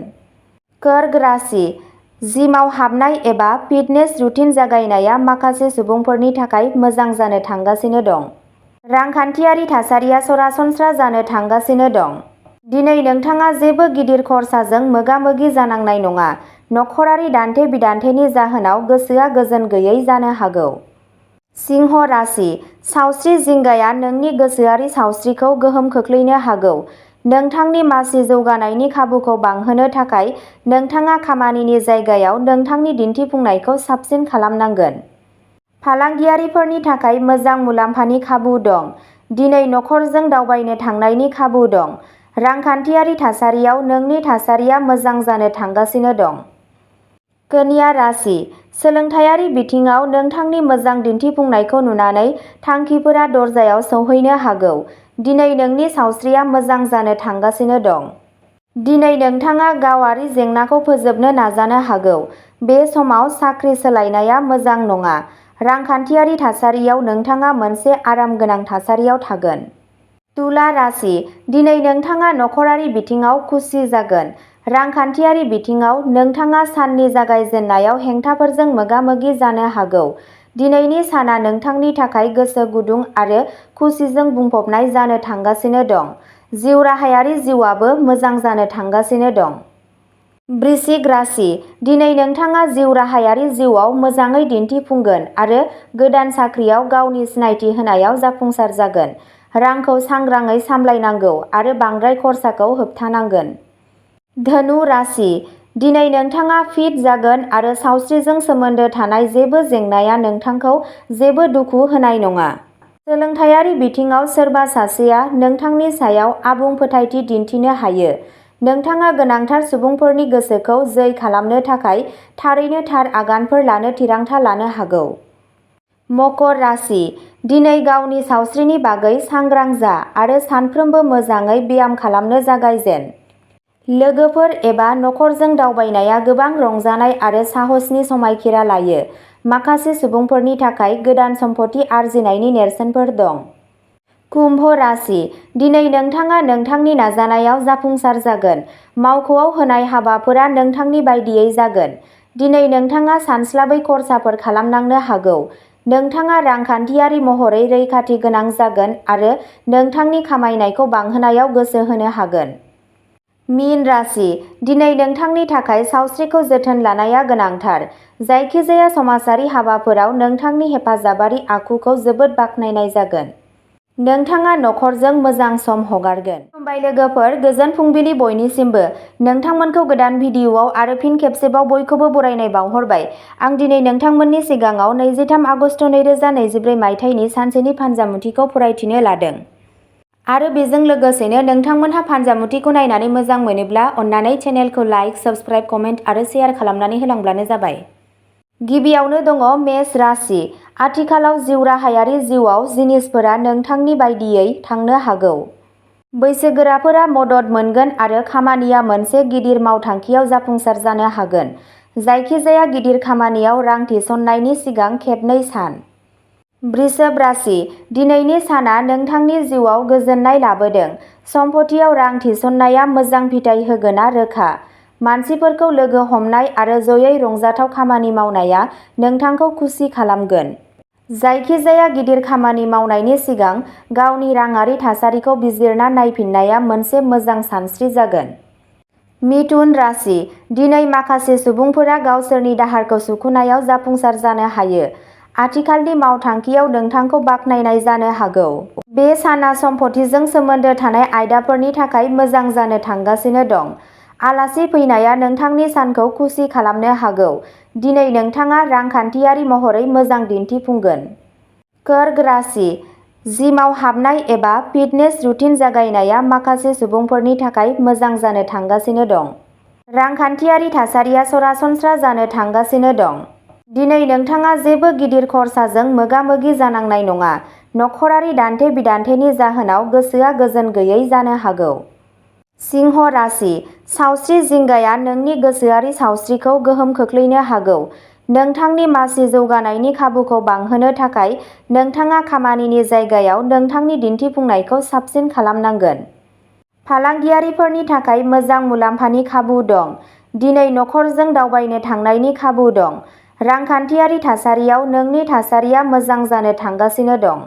कर्क राशि, जिमाव हाबनाय एबा फिटनेस रुटिन जागायनाया माखासे सुबुंफोरनि थाखाय मोजां जानो थांगासिनो दं। रांखान्थियारि थासारिया सरासनस्रा जानो थांगासिनो दं। दिनै नोंथाङा जेबो गिदिर खरसाजों मोगा-मोगि जानांनाय नङा। नखरारि दान्थे-बिदान्थेनि जाहोनाव गोसोआ गोजोन गैयै जानो हागौ। सिंह राशि, सावस्रि जिंगाया नोंनि गोसोआरि सावस्रिखौ गोहोम खोख्लैनो हागौ। नोंथांनि मासि जौगानायनि खाबुखौ बांहोनो थाखाय नोंथाङा खामानिनि जायगायाव नोंथांनि दिन्थिफुंनायखौ साबसिन खालामनांगोन। फालांगियारिफोरनि थाखाय मोजां मुलाम्फानि खाबु दं। दिनै नखरजों दावबायनो थांनायनि खाबु दं। रांखान्थियारि थासारियाव नोंनि थासारिया मोजां जानो थांगासिनो दं। कन्या राशि, सोलोंथायारि बिथिङाव नोंथांनि मोजां दिन्थिफुंनायखौ नुनानै थांखिफोरा दरजायाव सौहैनो हागौ। दिनै नोंनि सावस्रिया मोजां जानो थांगासिनो दं। दिनै नोंथाङा गावारि जेंनाखौ फोजोबनो नाजानो हागौ। बे समाव साख्रि सोलायनाया मोजां नङा। रांखान्थियारि थासारियाव नोंथाङा मोनसे आरामगोनां थासारियाव थागोन। तुला राशि, दिनै नोंथाङा नखरारि बिथिङाव खुसि जागोन। रांखान्थियारि बिथिङाव नोंथाङा साननि जागायजेननायाव हेंथाफोरजों मोगा-मोगि जानो हागौ। दिनैनि साना नोंथांनि थाखाय गोसो गुदुं आरो खुसिजों बुंफबनाय जानो थांगासिनो दं। जिउ राहायारि जिउआबो मोजां जानो थांगासिनो दं। वृश्चिक राशि, दिनै नोंथाङा जिउ राहायारि जिउआव मोजाङै दिन्थिफुंगोन आरो गोदान साख्रियाव गावनि सिनायथि होनायाव जाफुंसार जागोन। रांखौ सांग्राङै सामलायनांगौ आरो बांद्राय खरसाखौ होबथानांगोन। धनु राशि, दिनै नोंथाङा फिट जागोन आरो सावस्रिजों सोमोन्दो थानाय जेबो जेंनाया नोंथांखौ जेबो दुखु होनाय नङा। सोलोंथायारि बिथिङाव सोरबा सासेया नोंथांनि सायाव आबुं फोथायथि दिन्थिनो हायो। नोंथाङा गोनांथार सुबुंफोरनि गोसोखौ जै खालामनो थाखाय थारैनो थार आगानफोर लानो थिरांथा लानो हागौ। मकर राशि, दिनै गावनि सावस्रिनि बागै सांग्रां जा आरो सानफ्रोमबो मोजाङै ब्याम खालामनो जागायजेन। लोगोफोर एबा नखरजों दावबायनाया गोबां रंजानाय आरो साहसनि समायखिरा लायो। माखासे सुबुंफोरनि थाखाय गोदान सम्पथि आरजिनायनि नेरसोनफोर दं। कुम्भ राशि, दिनै नोंथाङा नोंथांनि नाजानायाव जाफुंसार जागोन। मावख'आव होनाय हाबाफोरा नोंथांनि बायदियै जागोन। दिनै नोंथाङा सानस्लाबै खर्साफोर खालामनांनो हागौ। नोंथाङा रांखान्थियारि महरै रैखाथि गोनां जागोन आरो नोंथांनि खामायनायखौ बांहोनायाव गोसो होनो हागोन। मीन राशि, दिनै नोंथांनि थाखाय सावस्रिखौ जोथोन लानाया गोनांथार। जायखिजाया समाजारि हाबाफोराव नोंथांनि हेफाजाबारि आखुखौ जोबोद बाख्नायनाय जागोन। नोंथाङा नखरजों मोजां सम हगारगोन। खुलुमबाय लोगोफोर, गोजोन फुंबिलि बयनिसिमबो। नोंथांमोनखौ गोदान भिडिअआव आरो फिन खेबसेबाव बयखौबो बरायनाय बावहरबाय। आं दिनै नोंथांमोननि सिगाङाव 23 आगस्ट 2024 मायथाइनि सानसेनि फानजामुथिखौ फरायथिनो लादों। आरो बेजों लोगोसेनो नोंथांमोनहा फानजामुथिखौ नायनानै मोजां मोनोब्ला अन्नानै चेनेलखौ लाइक, साबस्क्राइब, कमेन्ट आरो शेयार खालामनानै होलांब्लानो जाबाय। गिबियावनो दङ मेष राशि। आथिखालाव जिउ राहायारि जिउआव जिनिसफोरा नोंथांनि बायदियै थांनो हागौ। बैसोगोराफोरा मदद मोनगोन आरो खामानिया मोनसे गिदिर मावथांखियाव जाफुंसार जानो हागोन। जायखिजाया गिदिर खामानियाव रां थिसननायनि सिगां खेबनै सान। वृषभ राशि, दिनैनि साना नोंथांनि जिउआव गोजोननाय लाबोदों। सम्पथियाव रां थिसननाया मोजां फिथाय होगोना रोखा। मानसिफोरखौ लोगो हमनाय आरो जयै रंजाथाव खामानि मावनाया नोंथांखौ खुसि खालामगोन। जायखिजाया गिदिर खामानि मावनायनि सिगां गावनि राङारि थासारिखौ बिजिरना नायफिननाया मोनसे मोजां सानस्रि जागोन। मिथुन राशि, दिनै माखासे सुबुंफोरा गावसोरनि दाहारखौ सुख'नायाव जाफुंसार जानो हायो। आथिखालनि मावथांखियाव नोंथांखौ बाख्नायनाय जानो हागौ। बे साना सम्पथिजों सोमोन्दो थानाय आयदाफोरनि थाखाय मोजां जानो थांगासिनो दं। आलासि फैनाया नोंथांनि सानखौ खुसि खालामनो हागौ। दिनै नोंथाङा रांखान्थियारि महरै मोजां दिन्थिफुंगोन। कर्क राशि, जिमाव हाबनाय एबा फिटनेस रुटिन जागायनाया माखासे सुबुंफोरनि थाखाय मोजां जानो थांगासिनो दं। रांखान्थियारि थासारिया सरासनस्रा जानो थांगासिनो दं। दिनै नोंथाङा जेबो गिदिर खर्साजों मोगा-मोगि जानांनाय नङा। नखरारि दान्थे-बिदान्थेनि जाहोनाव गोसोआ गोजोन गैयै जानो हागौ। सिंह राशि, सावस्रि जिंगाया नोंनि गोसोआरि सावस्रिखौ गोहोम खोख्लैनो हागौ। नोंथांनि मासि जौगानायनि खाबुखौ बांहोनो थाखाय नोंथाङा खामानिनि जायगायाव नोंथांनि दिन्थिफुंनायखौ साबसिन खालामनांगोन। फालांगियारिफोरनि थाखाय मोजां मुलाम्फानि खाबु दं। दिनै नखरजों दावबायनो थांनायनि खाबु दं। रांखान्थियारि थासारियाव नोंनि थासारिया मोजां जानो थांगासिनो दं।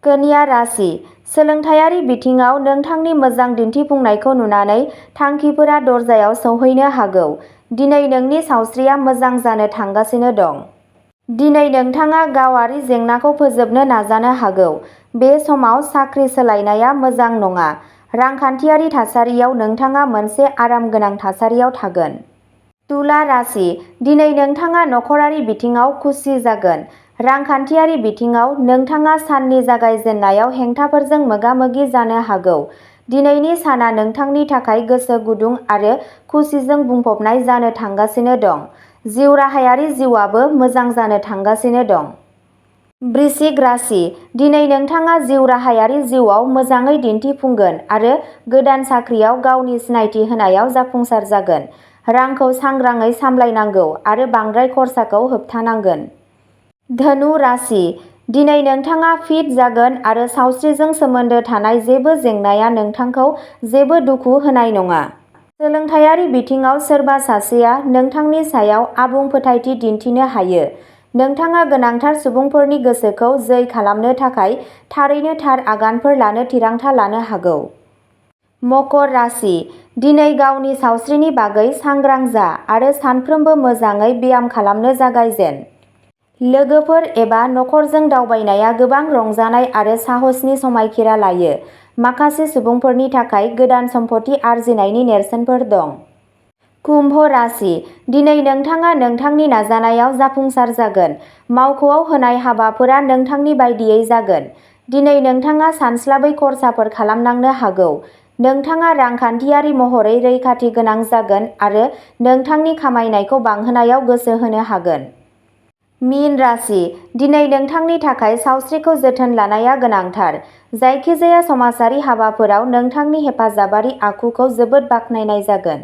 कन्या राशि, सोलोंथायारि बिथिङाव नोंथांनि मोजां दिन्थिफुंनायखौ नुनानै थांखिफोरा दरजायाव सौहैनो हागौ। दिनै नोंनि सावस्रिया मोजां जानो थांगासिनो दं। दिनै नोंथाङा गावारि जेंनाखौ फोजोबनो नाजानो हागौ। बे समाव साख्रि सोलायनाया मोजां नङा। रांखान्थियारि थासारियाव नोंथाङा मोनसे आरामगोनां थासारियाव थागोन। तुला राशि, दिनै नोंथाङा नखरारि बिथिङाव खुसि जागोन। रांखान्थियारि बिथिङाव नोंथाङा साननि जागायजेननायाव हेंथाफोरजों मोगा-मोगि जानो हागौ। दिनैनि साना नोंथांनि थाखाय गोसो गुदुं आरो खुसिजों बुंफबनाय जानो थांगासिनो दं। जिउ राहायारि जिउआबो मोजां जानो थांगासिनो दं। वृश्चिक राशि, दिनै नोंथाङा जिउ राहायारि जिउआव मोजाङै दिन्थिफुंगोन आरो गोदान साख्रियाव गावनि सिनायथि होनायाव जाफुंसार जागोन। रांखौ सांग्राङै सामलायनांगौ आरो बांद्राय खरसाखौ होबथानांगोन। धनु राशि, दिनै नोंथाङा फिट जागोन आरो सावस्रिजों सोमोन्दो थानाय जेबो जेंनाया नोंथांखौ जेबो दुखु होनाय नङा। सोलोंथायारि बिथिङाव सोरबा सासेया नोंथांनि सायाव आबुं फोथायथि दिन्थिनो हायो। नोंथाङा गोनांथार सुबुंफोरनि गोसोखौ जै खालामनो थाखाय थारैनो थार आगानफोर लानो थिरांथा लानो हागौ। मकर राशि, दिनै गावनि सावस्रिनि बागै सांग्रां जा आरो सानफ्रोमबो मोजाङै ब्याम खालामनो जागायजेन। लोगोफोर एबा नखरजों दावबायनाया गोबां रंजानाय आरो साहसनि समायखिरा लायो। माखासे सुबुंफोरनि थाखाय गोदान सम्पथि आरजिनायनि नेरसोनफोर दं। कुम्भ राशि, दिनै नोंथाङा नोंथांनि नाजानायाव जाफुंसार जागोन। मावख'आव होनाय हाबाफोरा नोंथांनि बायदियै जागोन। दिनै नोंथाङा सानस्लाबै खर्साफोर खालामनांनो हागौ। नोंथाङा रांखान्थियारि महरै रैखाथि गोनां जागोन आरो नोंथांनि खामायनायखौ बांहोनायाव गोसो होनो हागोन। मीन राशि, दिनै नोंथांनि थाखाय सावस्रिखौ जोथोन लानाया गोनांथार। जायखिजाया समाजारि हाबाफोराव नोंथांनि हेफाजाबारि आखुखौ जोबोद बाख्नायनाय जागोन।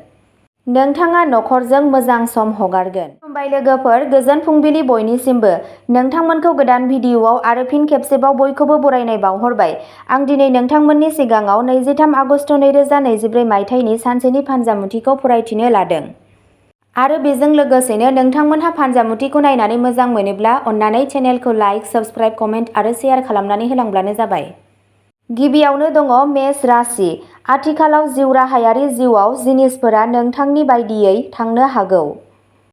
नोंथाङा नखरजों मोजां सम हगारगोन। खुलुमबाय लोगोफोर, गोजोन फुंबिलि बयनिसिमबो। नोंथांमोनखौ गोदान भिडिअआव आरो फिन खेबसेबाव बयखौबो बरायनाय बावहरबाय। आं दिनै नोंथांमोननि सिगाङाव 23 आगस्ट 2024 मायथाइनि सानसेनि फानजामुथिखौ फरायथिनो लादों। आरो बेजों लोगोसेनो नोंथांमोनहा फानजामुथिखौ नायनानै मोजां मोनोब्ला अन्नानै चेनेलखौ लाइक, साबस्क्राइब, कमेन्ट आरो शेयार खालामनानै होलांब्लानो जाबाय। गिबियावनो दङ मेष राशि। आथिखालाव जिउ राहायारि जिउआव जिनिसफोरा नोंथांनि बायदियै थांनो हागौ।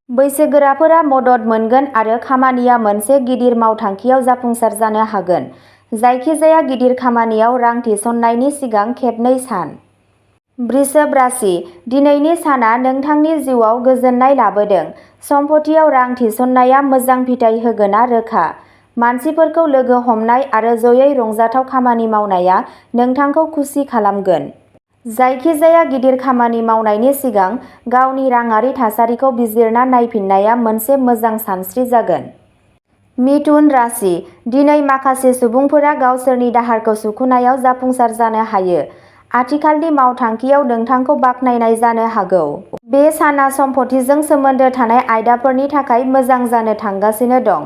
बैसोगोराफोरा मदद मोनगोन आरो खामानिया मोनसे गिदिर मावथांखियाव जाफुंसार जानो हागोन। जायखिजाया गिदिर खामानियाव रां थिसननायनि सिगां खेबनै सान। वृषभ राशि, दिनैनि साना नोंथांनि जिउआव गोजोननाय लाबोदों। सम्पथियाव रां थिसननाया मोजां फिथाय होगोना रोखा। मानसिफोरखौ लोगो हमनाय आरो जयै रंजाथाव खामानि मावनाया नोंथांखौ खुसि खालामगोन। जायखिजाया गिदिर खामानि मावनायनि सिगां गावनि राङारि थासारिखौ बिजिरना नायफिननाया मोनसे मोजां सानस्रि जागोन। मिथुन राशि, दिनै माखासे सुबुंफोरा गावसोरनि दाहारखौ सुख'नायाव जाफुंसार जानो हायो। आथिखालनि मावथांखियाव नोंथांखौ बाख्नायनाय जानो हागौ। बे साना सम्पथिजों सोमोन्दो थानाय आयदाफोरनि थाखाय मोजां जानो थांगासिनो दं।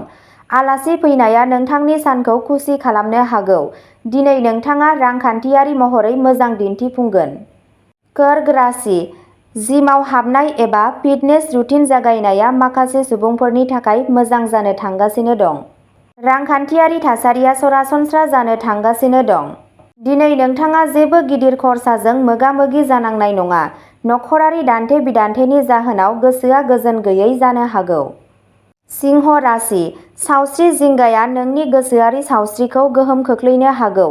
आलासि फैनाया नोंथांनि सानखौ खुसि खालामनो हागौ। दिनै नोंथाङा रांखान्थियारि महरै मोजां दिन्थिफुंगोन। कर्क राशि, जिमाव हाबनाय एबा फिटनेस रुटिन जागायनाया माखासे सुबुंफोरनि थाखाय मोजां जानो थांगासिनो दं। रांखान्थियारि थासारिया सरासनस्रा जानो थांगासिनो दं। दिनै नोंथाङा जेबो गिदिर खर्साजों मोगा-मोगि जानांनाय नङा। नखरारि दान्थे-बिदान्थेनि जाहोनाव गोसोआ गोजोन गैयै जानो हागौ। सिंह राशि, सावस्रि जिंगाया नोंनि गोसोआरि सावस्रिखौ गोहोम खोख्लैनो हागौ।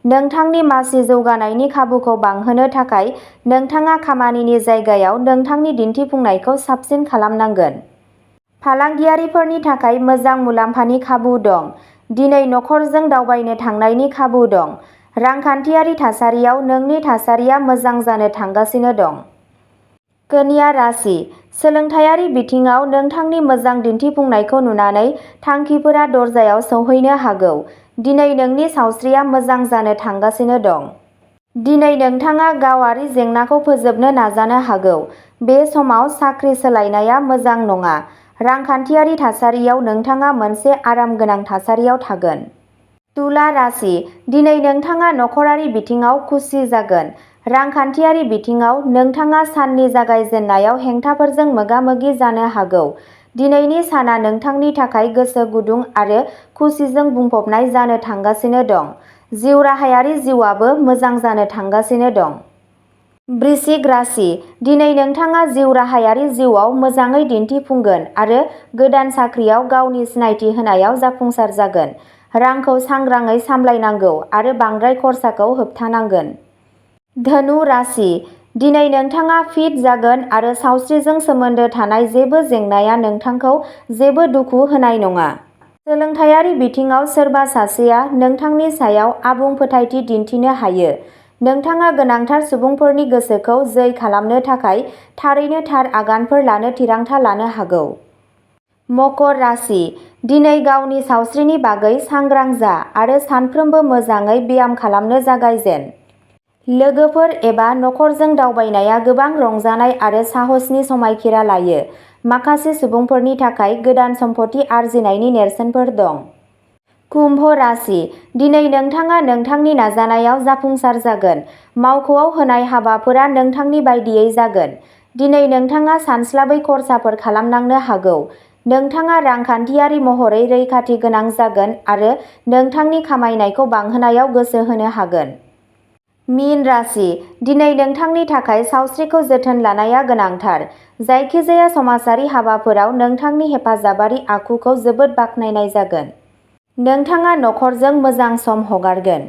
नोंथांनि मासि जौगानायनि खाबुखौ बांहोनो थाखाय नोंथाङा खामानिनि जायगायाव नोंथांनि दिन्थिफुंनायखौ साबसिन खालामनांगोन। फालांगियारिफोरनि थाखाय मोजां मुलाम्फानि खाबु दं। दिनै नखरजों दावबायनो थांनायनि खाबु दं। रांखान्थियारि थासारियाव नोंनि थासारिया मोजां जानो थांगासिनो दं। कन्या राशि, सोलोंथायारि बिथिङाव नोंथांनि मोजां दिन्थिफुंनायखौ नुनानै थांखिफोरा दरजायाव सौहैनो हागौ। दिनै नोंनि सावस्रिया मोजां जानो थांगासिनो दं। दिनै नोंथाङा गावारि जेंनाखौ फोजोबनो नाजानो हागौ। बे समाव साख्रि सोलायनाया मोजां नङा। रांखान्थियारि थासारियाव नोंथाङा मोनसे आरामगोनां थासारियाव थागोन। तुला राशि, दिनै नोंथाङा नखरारि बिथिङाव खुसि जागोन। रांखान्थियारि बिथिङाव नोंथाङा साननि जागायजेन्नायाव हेंथाफोरजों मोगा-मोगि जानो हागौ। दिनैनि साना नोंथांनि थाखाय गोसो गुदुं आरो खुसिजों बुंफबनाय जानो थांगासिनो दं। जिउ राहायारि जिउआबो मोजां जानो थांगासिनो दं। वृश्चिक राशि, दिनै नोंथाङा जिउ राहायारि जिउआव मोजाङै दिन्थिफुंगोन आरो गोदान साख्रियाव गावनि सिनायथि होनायाव जाफुंसार जागोन। रांखौ सांग्राङै सामलायनांगौ आरो बांद्राय खरसाखौ होबथानांगोन। धनु राशि, दिनै नोंथाङा फिट जागोन आरो सावस्रिजों सोमोन्दो थानाय जेबो जेंनाया नोंथांखौ जेबो दुखु होनाय नङा। सोलोंथायारि बिथिङाव सोरबा सासेया नोंथांनि सायाव आबुं फोथायथि दिन्थिनो हायो। नोंथाङा गोनांथार सुबुंफोरनि गोसोखौ जै खालामनो थाखाय थारैनो थार आगानफोर लानो थिरांथा लानो हागौ। मकर राशि, दिनै गावनि सावस्रिनि बागै सांग्रां जा आरो सानफ्रोमबो मोजाङै ब्याम खालामनो जागायजेन। लोगोफोर एबा नखरजों दावबायनाया गोबां रंजानाय आरो साहसनि समायखिरा लायो। माखासे सुबुंफोरनि थाखाय गोदान सम्पथि आरजिनायनि नेरसोनफोर दं। कुम्भ राशि, दिनै नोंथाङा नोंथांनि नाजानायाव जाफुंसार जागोन। मावख'आव होनाय हाबाफोरा नोंथांनि बायदियै जागोन। दिनै नोंथाङा सानस्लाबै खर्साफोर खालामनांनो हागौ। नोंथाङा रांखान्थियारि महरै रैखाथि गोनां जागोन आरो नोंथांनि खामायनायखौ बांहोनायाव गोसो होनो हागोन। मीन राशि, दिनै नोंथांनि थाखाय सावस्रिखौ जोथोन लानाया गोनांथार। जायखिजाया समाजारि हाबाफोराव नोंथांनि हेफाजाबारि आखुखौ जोबोद बाख्नायनाय जागोन। नोंथाङा नखरजों मोजां सम हगारगोन।